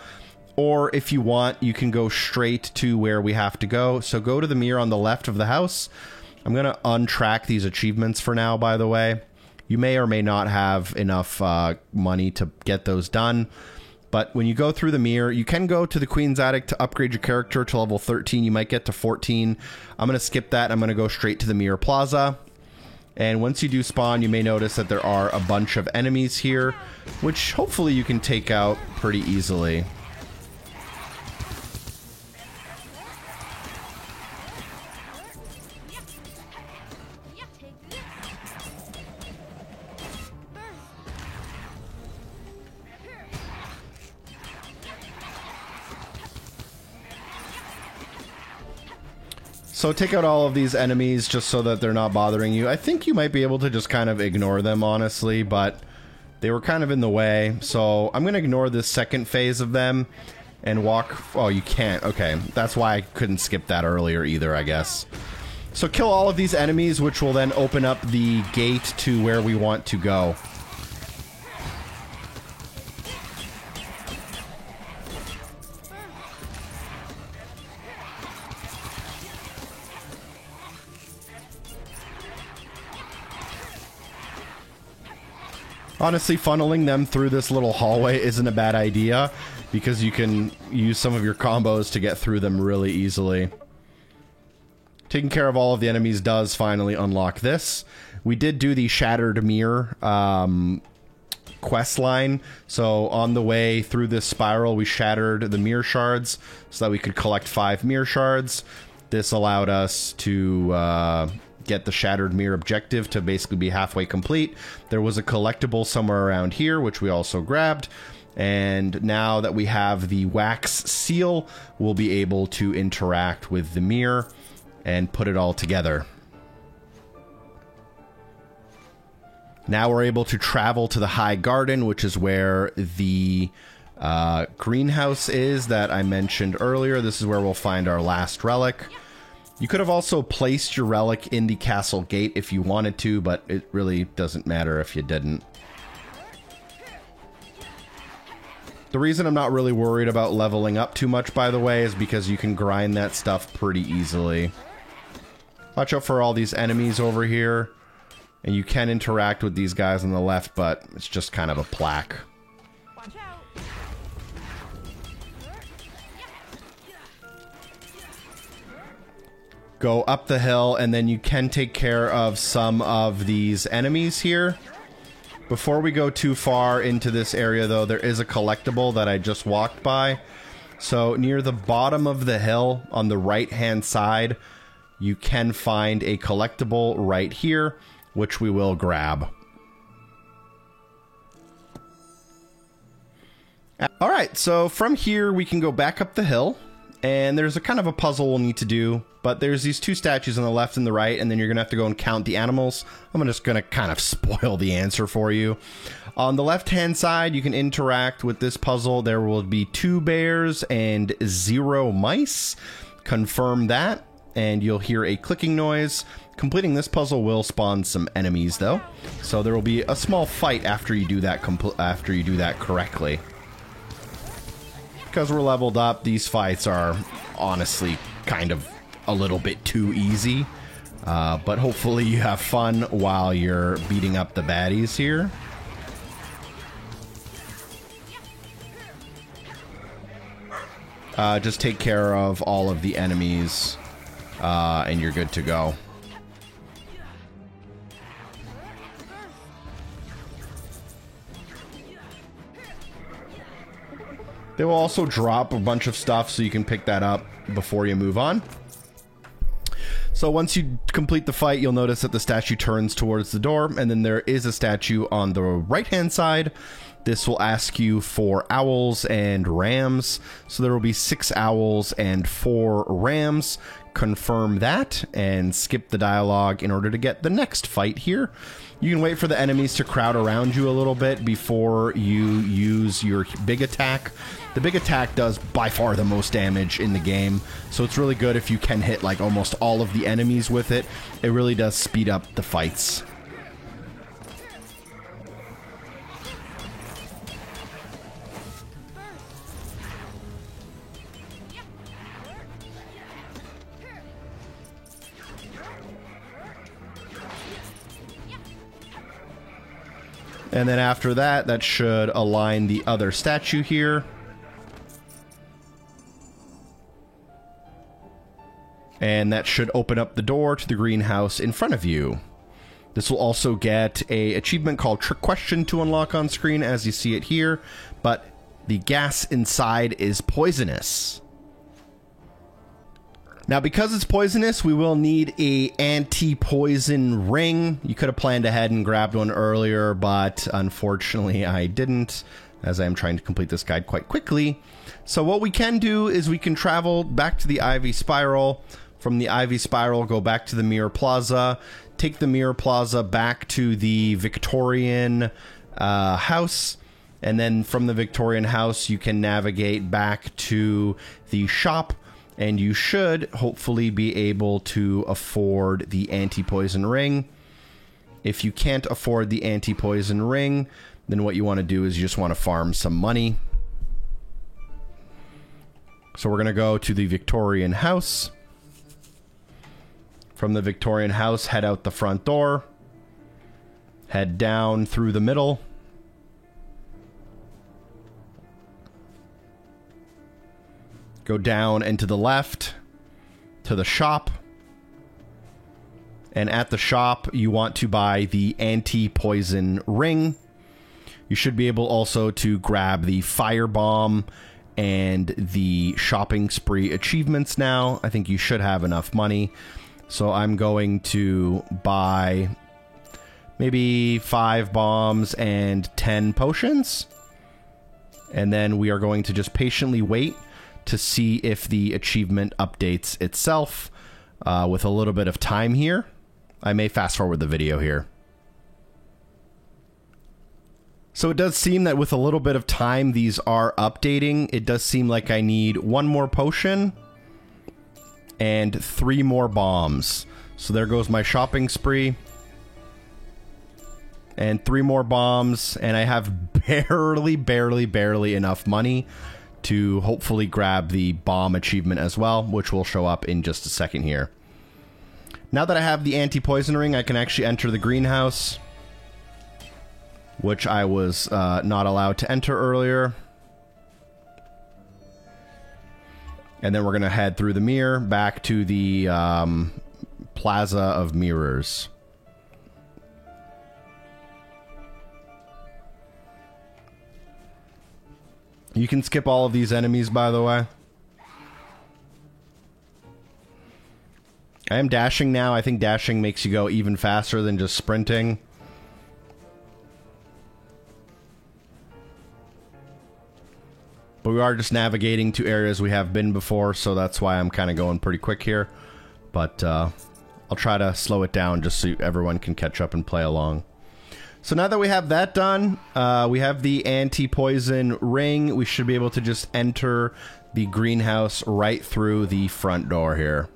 or if you want, you can go straight to where we have to go. So go to the mirror on the left of the house. I'm going to untrack these achievements for now, by the way. You may or may not have enough money to get those done. But when you go through the mirror, you can go to the Queen's Attic to upgrade your character to level 13. You might get to 14. I'm going to skip that. I'm going to go straight to the Mirror Plaza. And once you do spawn, you may notice that there are a bunch of enemies here, which hopefully you can take out pretty easily. So take out all of these enemies just so that they're not bothering you. I think you might be able to just kind of ignore them, honestly, but they were kind of in the way. So I'm going to ignore this second phase of them and walk... Oh, you can't. Okay, that's why I couldn't skip that earlier either, I guess. So kill all of these enemies, which will then open up the gate to where we want to go. Honestly, funneling them through this little hallway isn't a bad idea, because you can use some of your combos to get through them really easily. Taking care of all of the enemies does finally unlock this. We did do the Shattered Mirror quest line, so on the way through this spiral, we shattered the mirror shards so that we could collect 5 mirror shards. This allowed us to... get the Shattered Mirror objective to basically be halfway complete. There was a collectible somewhere around here, which we also grabbed. And now that we have the wax seal, we'll be able to interact with the mirror and put it all together. Now we're able to travel to the High Garden, which is where the greenhouse is that I mentioned earlier. This is where we'll find our last relic. You could have also placed your relic in the castle gate if you wanted to, but it really doesn't matter if you didn't. The reason I'm not really worried about leveling up too much, by the way, is because you can grind that stuff pretty easily. Watch out for all these enemies over here. And you can interact with these guys on the left, but it's just kind of a plaque. Go up the hill, and then you can take care of some of these enemies here. Before we go too far into this area, though, there is a collectible that I just walked by. So near the bottom of the hill on the right-hand side, you can find a collectible right here, which we will grab. All right, so from here we can go back up the hill, and there's a kind of a puzzle we'll need to do, but there's these two statues on the left and the right, and then you're gonna have to go and count the animals. I'm just gonna kind of spoil the answer for you. On the left-hand side, you can interact with this puzzle. There will be 2 bears and 0 mice. Confirm that, and you'll hear a clicking noise. Completing this puzzle will spawn some enemies, though, so there will be a small fight after you do that correctly. Because we're leveled up, these fights are honestly kind of a little bit too easy. But hopefully you have fun while you're beating up the baddies here. Just take care of all of the enemies, and you're good to go. They will also drop a bunch of stuff, so you can pick that up before you move on. So once you complete the fight, you'll notice that the statue turns towards the door, and then there is a statue on the right-hand side. This will ask you for owls and rams. So there will be 6 owls and 4 rams. Confirm that and skip the dialogue in order to get the next fight here. You can wait for the enemies to crowd around you a little bit before you use your big attack. The big attack does by far the most damage in the game, so it's really good if you can hit like almost all of the enemies with it. It really does speed up the fights. And then after that, that should align the other statue here. And that should open up the door to the greenhouse in front of you. This will also get an achievement called Trick Question to unlock on screen, as you see it here. But the gas inside is poisonous. Now, because it's poisonous, we will need a anti-poison ring. You could have planned ahead and grabbed one earlier, but unfortunately I didn't, as I am trying to complete this guide quite quickly. So what we can do is we can travel back to the Ivy Spiral. From the Ivy Spiral, go back to the Mirror Plaza, take the Mirror Plaza back to the Victorian house, and then from the Victorian house, you can navigate back to the shop, and you should hopefully be able to afford the anti-poison ring. If you can't afford the anti-poison ring, then what you want to do is you just want to farm some money. So we're going to go to the Victorian house. From the Victorian house, head out the front door. Head down through the middle. Go down and to the left to the shop. And at the shop, you want to buy the anti-poison ring. You should be able also to grab the firebomb and the shopping spree achievements now. I think you should have enough money. So I'm going to buy maybe 5 bombs and 10 potions. And then we are going to just patiently wait to see if the achievement updates itself with a little bit of time here. I may fast forward the video here. So it does seem that with a little bit of time, these are updating. It does seem like I need 1 more potion and 3 more bombs. So there goes my shopping spree. And 3 more bombs, and I have barely enough money to hopefully grab the bomb achievement as well, which will show up in just a second here. Now that I have the anti-poison ring, I can actually enter the greenhouse, which I was not allowed to enter earlier. And then we're going to head through the mirror back to the Plaza of Mirrors. You can skip all of these enemies, by the way. I am dashing now. I think dashing makes you go even faster than just sprinting. But we are just navigating to areas we have been before, so that's why I'm kind of going pretty quick here. But I'll try to slow it down just so everyone can catch up and play along. So now that we have that done, we have the anti-poison ring. We should be able to just enter the greenhouse right through the front door here.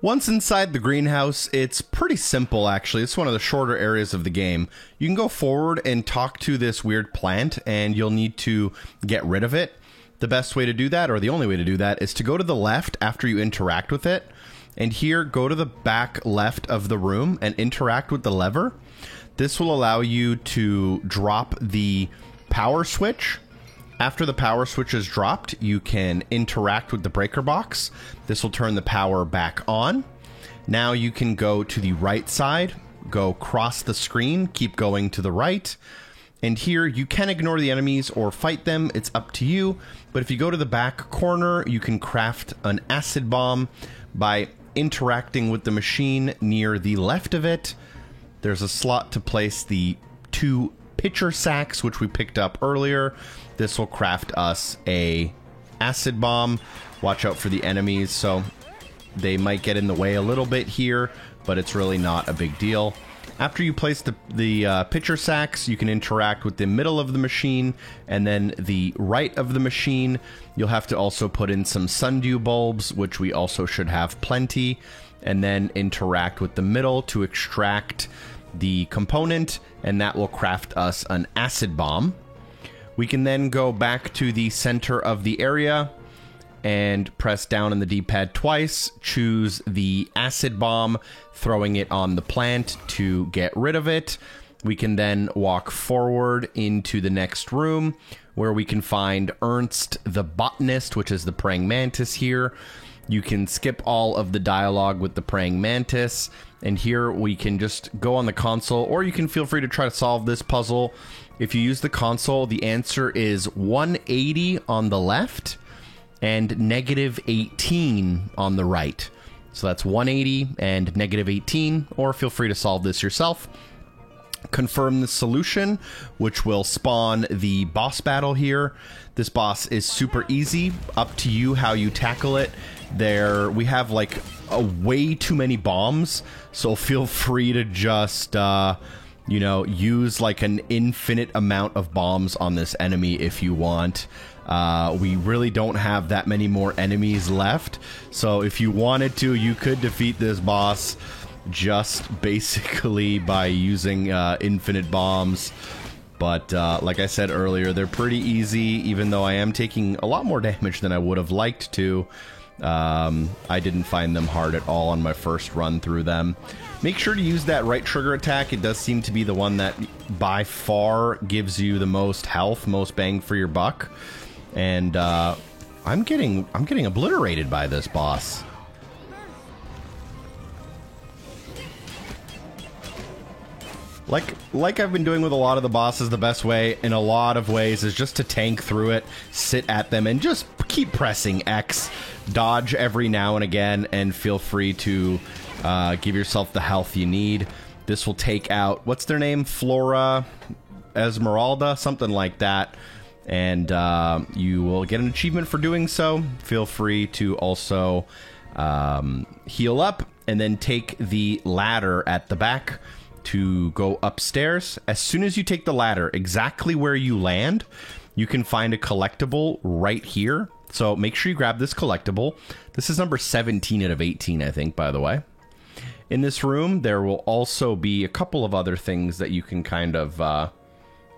Once inside the greenhouse, it's pretty simple, actually. It's one of the shorter areas of the game. You can go forward and talk to this weird plant, and you'll need to get rid of it. The best way to do that, or the only way to do that, is to go to the left after you interact with it. And here, go to the back left of the room and interact with the lever. This will allow you to drop the power switch. After the power switch is dropped, you can interact with the breaker box. This will turn the power back on. Now you can go to the right side, go across the screen, keep going to the right. And here you can ignore the enemies or fight them. It's up to you. But if you go to the back corner, you can craft an acid bomb by interacting with the machine near the left of it. There's a slot to place the 2 pitcher sacks, which we picked up earlier. This will craft us a acid bomb. Watch out for the enemies, so they might get in the way a little bit here, but it's really not a big deal. After you place the pitcher sacks, you can interact with the middle of the machine, and then the right of the machine. You'll have to also put in some sundew bulbs, which we also should have plenty, and then interact with the middle to extract the component, and that will craft us an acid bomb. We can then go back to the center of the area and press down on the D-pad twice, choose the acid bomb, throwing it on the plant to get rid of it. We can then walk forward into the next room where we can find Ernst the botanist, which is the praying mantis here. You can skip all of the dialogue with the praying mantis, and here we can just go on the console, or you can feel free to try to solve this puzzle. If you use the console, the answer is 180 on the left and -18 on the right. So that's 180 and -18, or feel free to solve this yourself. Confirm the solution, which will spawn the boss battle here. This boss is super easy, up to you how you tackle it. We have like way too many bombs, so feel free to just you know, use like an infinite amount of bombs on this enemy if you want. We really don't have that many more enemies left, so if you wanted to, you could defeat this boss just basically by using infinite bombs. But like I said earlier, they're pretty easy, even though I am taking a lot more damage than I would have liked to. I didn't find them hard at all on my first run through them. Make sure to use that right trigger attack. It does seem to be the one that by far gives you the most health, most bang for your buck. And I'm getting obliterated by this boss. Like I've been doing with a lot of the bosses, the best way in a lot of ways is just to tank through it, sit at them, and just keep pressing X. Dodge every now and again, and feel free to give yourself the health you need. This will take out, what's their name? Flora Esmeralda, something like that. And you will get an achievement for doing so. Feel free to also heal up, and then take the ladder at the back to go upstairs. As soon as you take the ladder, exactly where you land, you can find a collectible right here. So make sure you grab this collectible. This is number 17 out of 18, I think, by the way. In this room, there will also be a couple of other things that you can kind of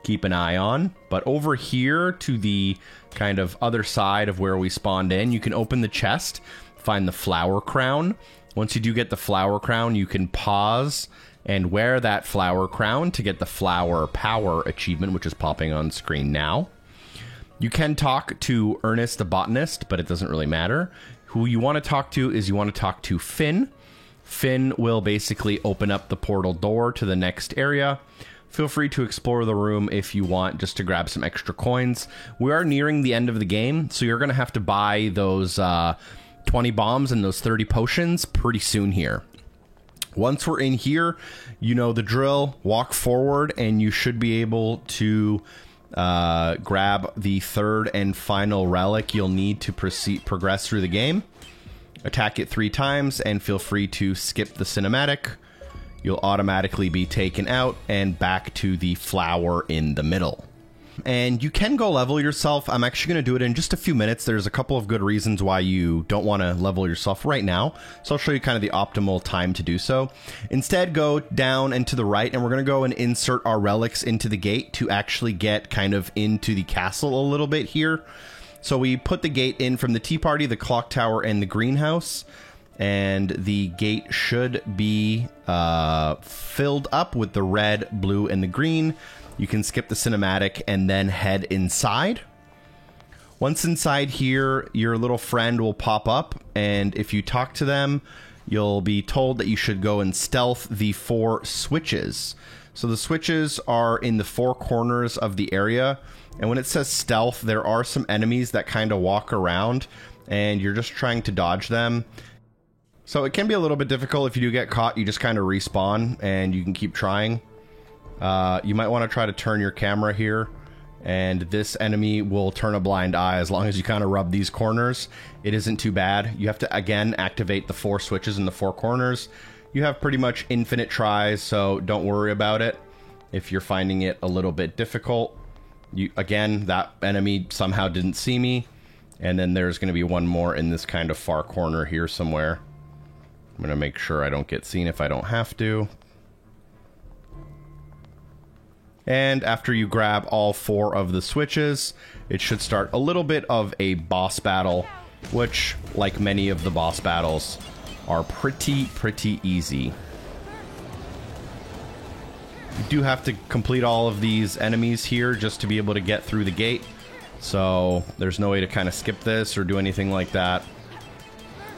keep an eye on. But over here to the kind of other side of where we spawned in, you can open the chest, find the flower crown. Once you do get the flower crown, you can pause and wear that flower crown to get the flower power achievement, which is popping on screen now. You can talk to Ernest the botanist, but it doesn't really matter. Who you want to talk to is you want to talk to Finn. Finn will basically open up the portal door to the next area. feel free to explore the room if you want, just to grab some extra coins. We are nearing the end of the game, so you're going to have to buy those 20 bombs and those 30 potions pretty soon here. Once we're in here, you know the drill. Walk forward and you should be able to grab the third and final relic you'll need to progress through the game. Attack it 3 times and feel free to skip the cinematic. You'll automatically be taken out and back to the flower in the middle. And you can go level yourself. I'm actually going to do it in just a few minutes. There's a couple of good reasons why you don't want to level yourself right now. So I'll show you kind of the optimal time to do so. Instead, go down and to the right, and we're going to go and insert our relics into the gate to actually get kind of into the castle a little bit here. So we put the gate in from the Tea Party, the Clock Tower, and the Greenhouse. And the gate should be filled up with the red, blue, and the green. You can skip the cinematic and then head inside. Once inside here, your little friend will pop up. And if you talk to them, you'll be told that you should go and stealth the 4 switches. So the switches are in the 4 corners of the area. And when it says stealth, there are some enemies that kind of walk around, and you're just trying to dodge them. So it can be a little bit difficult. If you do get caught, you just kind of respawn, and you can keep trying. You might want to try to turn your camera here, and this enemy will turn a blind eye as long as you kind of rub these corners. It isn't too bad. You have to, again, activate the 4 switches in the 4 corners. You have pretty much infinite tries, so don't worry about it if you're finding it a little bit difficult. Again, that enemy somehow didn't see me. And then there's going to be one more in this kind of far corner here somewhere. I'm going to make sure I don't get seen if I don't have to. And after you grab all 4 of the switches, it should start a little bit of a boss battle, which, like many of the boss battles, are pretty easy. You do have to complete all of these enemies here just to be able to get through the gate. So there's no way to kind of skip this or do anything like that.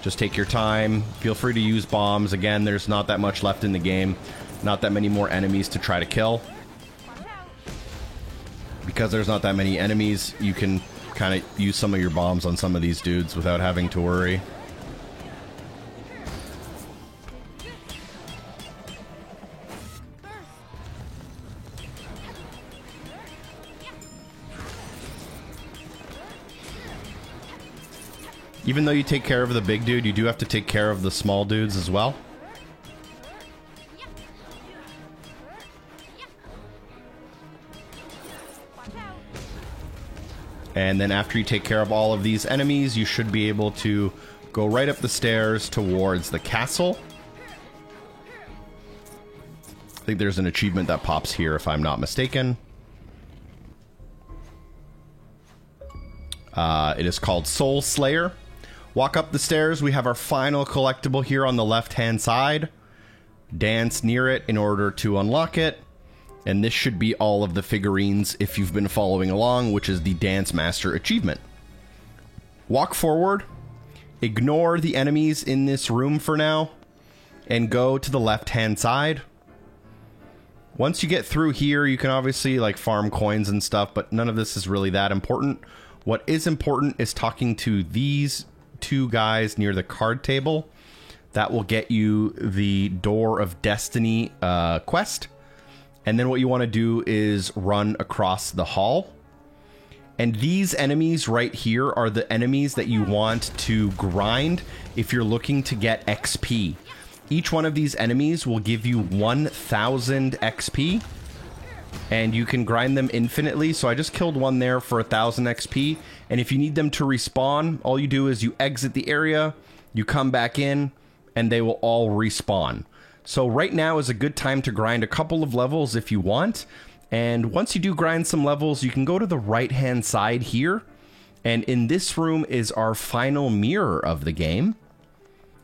Just take your time. Feel free to use bombs. Again, there's not that much left in the game. Not that many more enemies to try to kill. Because there's not that many enemies, you can kind of use some of your bombs on some of these dudes without having to worry. Even though you take care of the big dude, you do have to take care of the small dudes as well. And then after you take care of all of these enemies, you should be able to go right up the stairs towards the castle. I think there's an achievement that pops here, if I'm not mistaken. It is called Soul Slayer. Walk up the stairs. We have our final collectible here on the left-hand side. Dance near it in order to unlock it. And this should be all of the figurines if you've been following along, which is the Dance Master achievement. Walk forward. Ignore the enemies in this room for now. And go to the left-hand side. Once you get through here, you can obviously like farm coins and stuff, but none of this is really that important. What is important is talking to these 2 guys near the card table. That will get you the Door of Destiny quest. And then what you want to do is run across the hall. And these enemies right here are the enemies that you want to grind if you're looking to get XP. Each one of these enemies will give you 1,000 XP. And you can grind them infinitely. So I just killed one there for 1,000 XP. And if you need them to respawn, all you do is you exit the area, you come back in, and they will all respawn. So right now is a good time to grind a couple of levels if you want. And once you do grind some levels, you can go to the right-hand side here. And in this room is our final mirror of the game.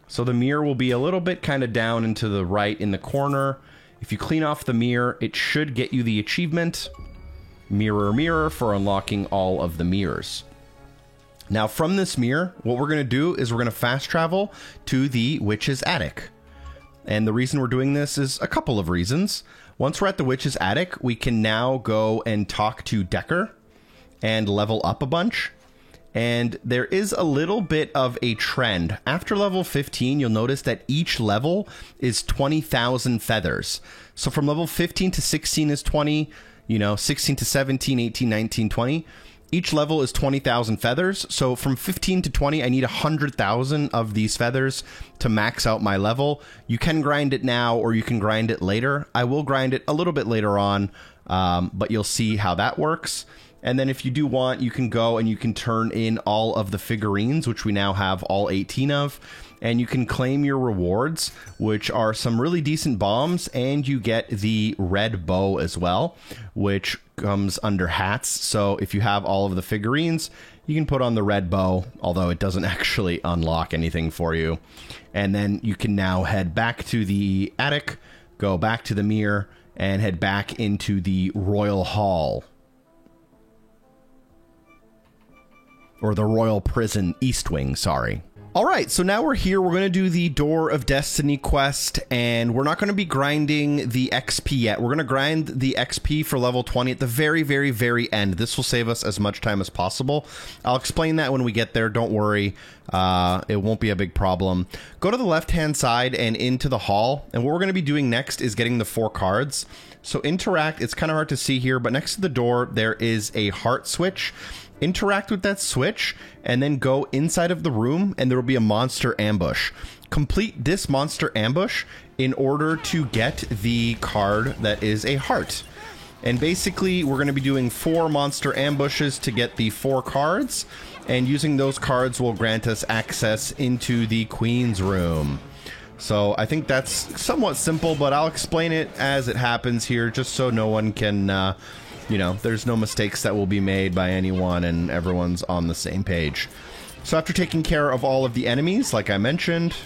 So the mirror will be a little bit kind of down and to the right in the corner. If you clean off the mirror, it should get you the achievement, Mirror Mirror, for unlocking all of the mirrors. Now from this mirror, what we're going to do is we're going to fast travel to the Witch's Attic. And the reason we're doing this is a couple of reasons. Once we're at the Witch's Attic, we can now go and talk to Decker and level up a bunch. And there is a little bit of a trend. After level 15, you'll notice that each level is 20,000 feathers. So from level 15 to 16 is 20, 16 to 17, 18, 19, 20. Each level is 20,000 feathers. So from 15 to 20, I need 100,000 of these feathers to max out my level. You can grind it now or you can grind it later. I will grind it a little bit later on, but you'll see how that works. And then if you do want, you can go and you can turn in all of the figurines, which we now have all 18 of, and you can claim your rewards, which are some really decent bombs, and you get the red bow as well, which comes under hats. So if you have all of the figurines, you can put on the red bow, although it doesn't actually unlock anything for you. And then you can now head back to the attic, go back to the mirror, and head back into the Royal Hall. Or the Royal Prison East Wing, sorry. All right, so now we're here. We're going to do the Door of Destiny quest, and we're not going to be grinding the XP yet. We're going to grind the XP for level 20 at the very, very, very end. This will save us as much time as possible. I'll explain that when we get there. Don't worry. It won't be a big problem. Go to the left-hand side and into the hall, and what we're going to be doing next is getting the 4 cards. So interact. It's kind of hard to see here, but next to the door, there is a heart switch. Interact with that switch and then go inside of the room and there will be a monster ambush. Complete this monster ambush in order to get the card that is a heart. And basically we're going to be doing 4 monster ambushes to get the 4 cards, and using those cards will grant us access into the Queen's room. So I think that's somewhat simple, but I'll explain it as it happens here just so no one can there's no mistakes that will be made by anyone and everyone's on the same page. So after taking care of all of the enemies, like I mentioned,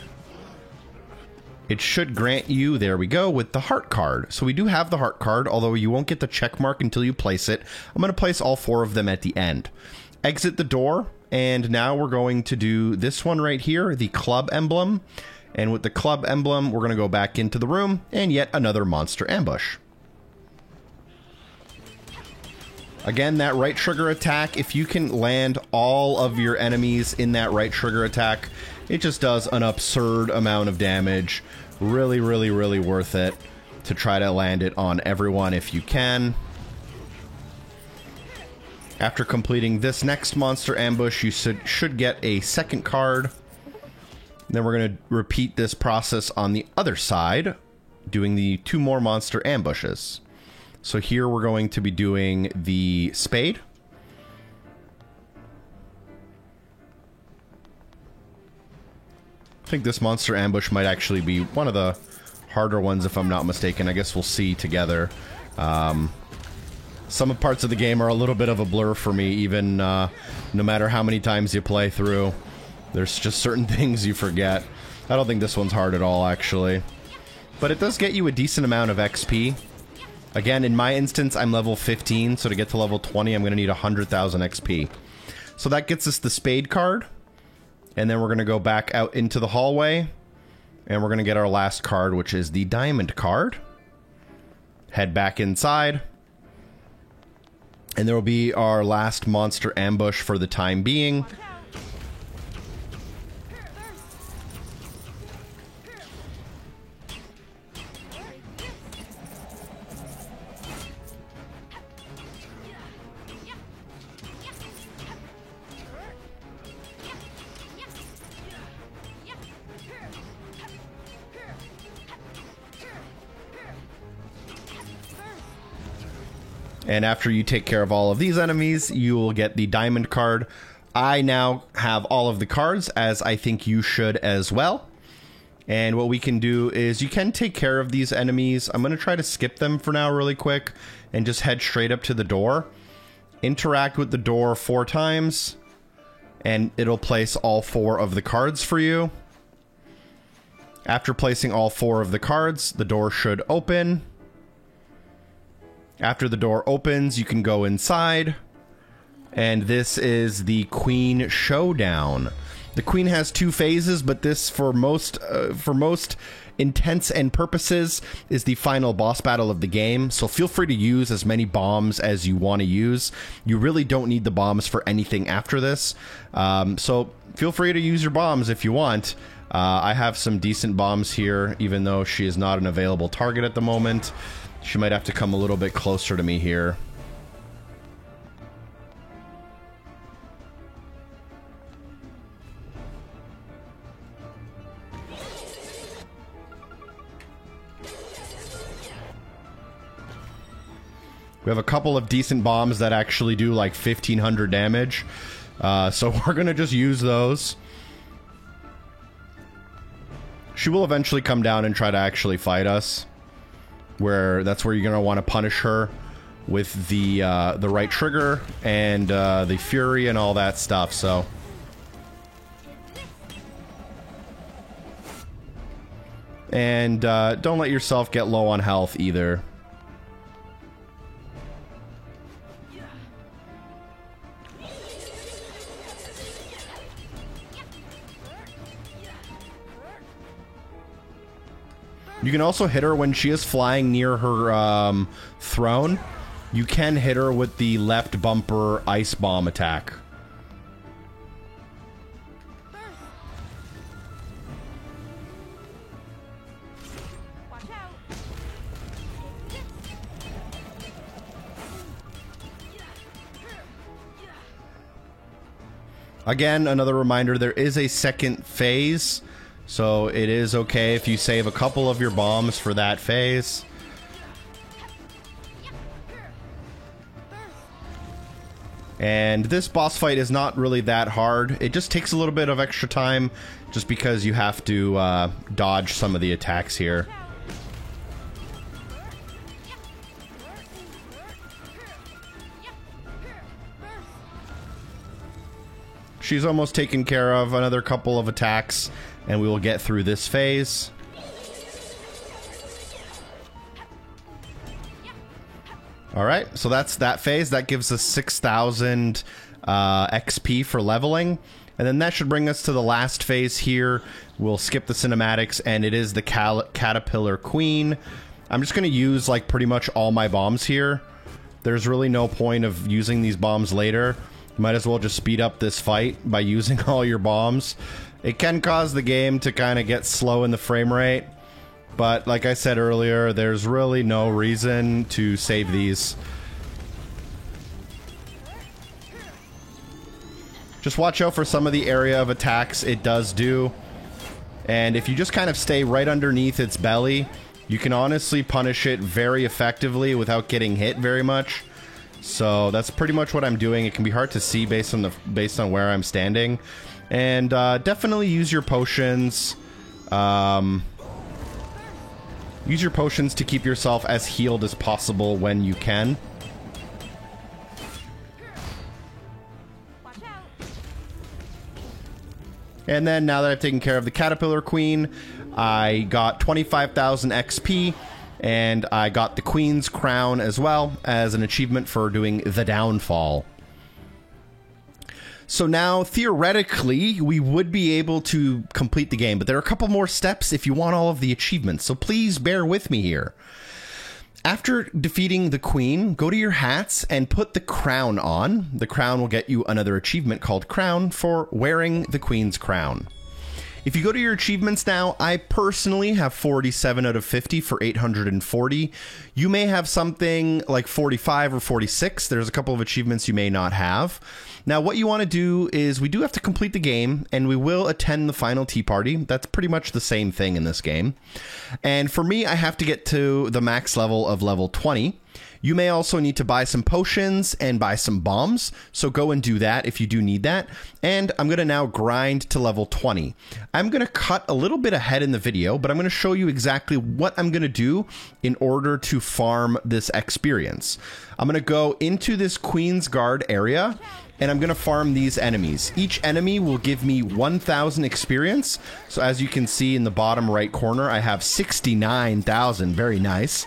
it should grant you, there we go, with the heart card. So we do have the heart card, although you won't get the check mark until you place it. I'm going to place all 4 of them at the end. Exit the door, and now we're going to do this one right here, the club emblem. And with the club emblem, we're going to go back into the room, and yet another monster ambush. Again, that right trigger attack, if you can land all of your enemies in that right trigger attack, it just does an absurd amount of damage. Really, really, really worth it to try to land it on everyone if you can. After completing this next monster ambush, you should get a second card. Then we're going to repeat this process on the other side, doing the 2 more monster ambushes. So here we're going to be doing the spade. I think this monster ambush might actually be one of the harder ones if I'm not mistaken. I guess we'll see together. Some parts of the game are a little bit of a blur for me, even no matter how many times you play through. There's just certain things you forget. I don't think this one's hard at all, actually. But it does get you a decent amount of XP. Again, in my instance, I'm level 15, so to get to level 20, I'm going to need 100,000 XP. So that gets us the spade card, and then we're going to go back out into the hallway, and we're going to get our last card, which is the diamond card. Head back inside, and there will be our last monster ambush for the time being. And after you take care of all of these enemies, you will get the diamond card. I now have all of the cards, as I think you should as well. And what we can do is you can take care of these enemies. I'm going to try to skip them for now really quick and just head straight up to the door. Interact with the door 4 times, and it'll place all 4 of the cards for you. After placing all 4 of the cards, the door should open. After the door opens, you can go inside, and this is the Queen Showdown. The Queen has 2 phases, but this, for most Intents and Purposes is the final boss battle of the game, so feel free to use as many bombs as you want to use. You really don't need the bombs for anything after this, so feel free to use your bombs if you want. I have some decent bombs here, even though she is not an available target at the moment. She might have to come a little bit closer to me here. We have a couple of decent bombs that actually do like 1,500 damage. So we're going to just use those. She will eventually come down and try to actually fight us. That's where you're going to want to punish her with the right trigger and the fury and all that stuff. So and don't let yourself get low on health either. You can also hit her when she is flying near her throne. You can hit her with the left bumper ice bomb attack. Watch out. Again, another reminder, there is a second phase. So it is okay if you save a couple of your bombs for that phase. And this boss fight is not really that hard. It just takes a little bit of extra time just because you have to dodge some of the attacks here. She's almost taken care of. Another couple of attacks and we will get through this phase. Alright, so that's that phase. That gives us 6,000 XP for leveling. And then that should bring us to the last phase here. We'll skip the cinematics, and it is the Caterpillar Queen. I'm just going to use like pretty much all my bombs here. There's really no point of using these bombs later. You might as well just speed up this fight by using all your bombs. It can cause the game to kind of get slow in the frame rate, but like I said earlier, there's really no reason to save these. Just watch out for some of the area of attacks it does do, and if you just kind of stay right underneath its belly, you can honestly punish it very effectively without getting hit very much. So that's pretty much what I'm doing. It can be hard to see based on where I'm standing. And definitely use your potions. Use your potions to keep yourself as healed as possible when you can. Watch out. And then now that I've taken care of the Caterpillar Queen, I got 25,000 XP. And I got the Queen's Crown as well as an achievement for doing the Downfall. So now, theoretically, we would be able to complete the game, but there are a couple more steps if you want all of the achievements, so please bear with me here. After defeating the Queen, go to your hats and put the crown on. The crown will get you another achievement called Crown for wearing the Queen's Crown. If you go to your achievements now, I personally have 47 out of 50 for 840. You may have something like 45 or 46. There's a couple of achievements you may not have. Now, what you want to do is we do have to complete the game, and we will attend the final tea party. That's pretty much the same thing in this game. And for me, I have to get to the max level of level 20. You may also need to buy some potions and buy some bombs, so go and do that if you do need that. And I'm going to now grind to level 20. I'm going to cut a little bit ahead in the video, but I'm going to show you exactly what I'm going to do in order to farm this experience. I'm going to go into this Queen's Guard area, and I'm going to farm these enemies. Each enemy will give me 1,000 experience. So as you can see in the bottom right corner, I have 69,000. Very nice.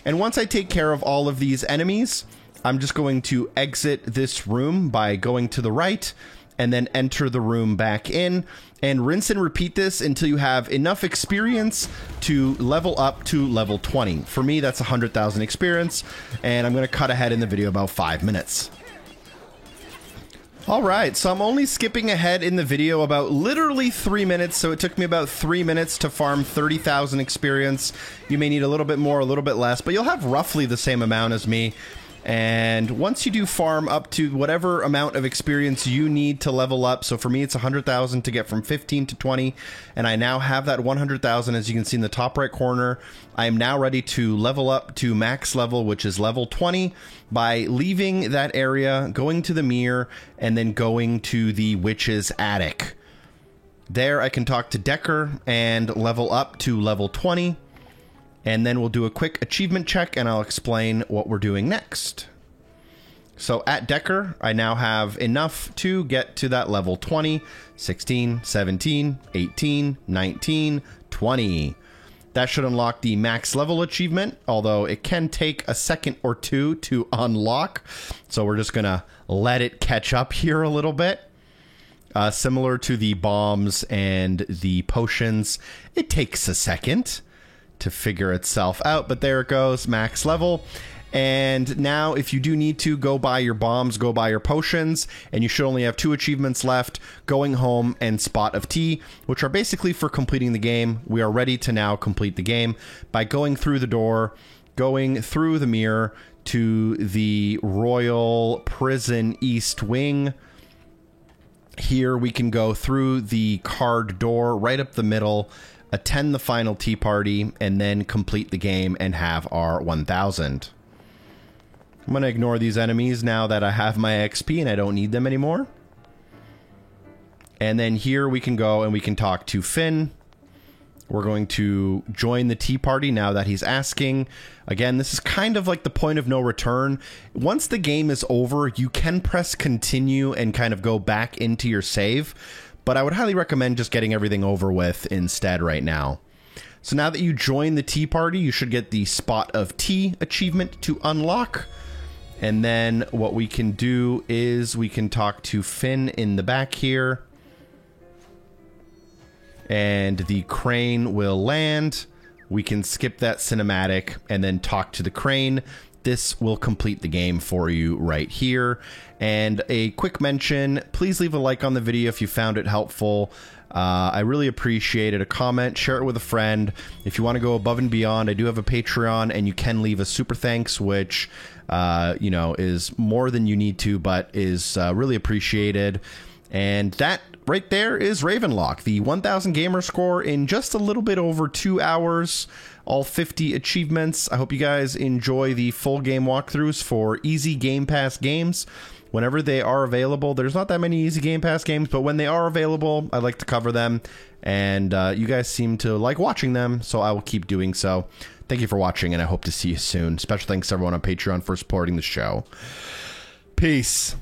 And once I take care of all of these enemies, I'm just going to exit this room by going to the right and then enter the room back in, and rinse and repeat this until you have enough experience to level up to level 20. For me, that's 100,000 experience, and I'm going to cut ahead in the video about 5 minutes. All right, so I'm only skipping ahead in the video about literally 3 minutes, so it took me about 3 minutes to farm 30,000 experience. You may need a little bit more, a little bit less, but you'll have roughly the same amount as me. And once you do farm up to whatever amount of experience you need to level up, so for me it's 100,000 to get from 15 to 20, and I now have that 100,000 as you can see in the top right corner. I am now ready to level up to max level, which is level 20, by leaving that area, going to the mirror, and then going to the witch's attic. There I can talk to Decker and level up to level 20. And then we'll do a quick achievement check and I'll explain what we're doing next. So at Decker, I now have enough to get to that level 20, 16, 17, 18, 19, 20. That should unlock the max level achievement, although it can take a second or two to unlock. So we're just gonna let it catch up here a little bit. Similar to the bombs and the potions, it takes a second to figure itself out, but there it goes, max level. And now if you do need to, go buy your bombs, go buy your potions, and you should only have 2 achievements left, Going Home and Spot of Tea, which are basically for completing the game. We are ready to now complete the game by going through the door, going through the mirror to the Royal Prison East Wing. Here we can go through the card door right up the middle, attend the final tea party, and then complete the game and have our 1,000. I'm going to ignore these enemies now that I have my XP and I don't need them anymore. And then here we can go and we can talk to Finn. We're going to join the tea party now that he's asking. Again, this is kind of like the point of no return. Once the game is over, you can press continue and kind of go back into your save. But I would highly recommend just getting everything over with instead right now. So now that you join the tea party, you should get the Spot of Tea achievement to unlock. And then what we can do is we can talk to Finn in the back here. And the crane will land. We can skip that cinematic and then talk to the crane. This will complete the game for you right here. And a quick mention, please leave a like on the video if you found it helpful. I really appreciate it. A comment, share it with a friend. If you want to go above and beyond, I do have a Patreon, and you can leave a super thanks, which, you know, is more than you need to, but is really appreciated. And that right there is Ravenlock, the 1,000 gamer score in just a little bit over 2 hours. All 50 achievements. I hope you guys enjoy the full game walkthroughs for Easy Game Pass games whenever they are available. There's not that many Easy Game Pass games, but when they are available, I like to cover them. And you guys seem to like watching them, so I will keep doing so. Thank you for watching, and I hope to see you soon. Special thanks to everyone on Patreon for supporting the show. Peace.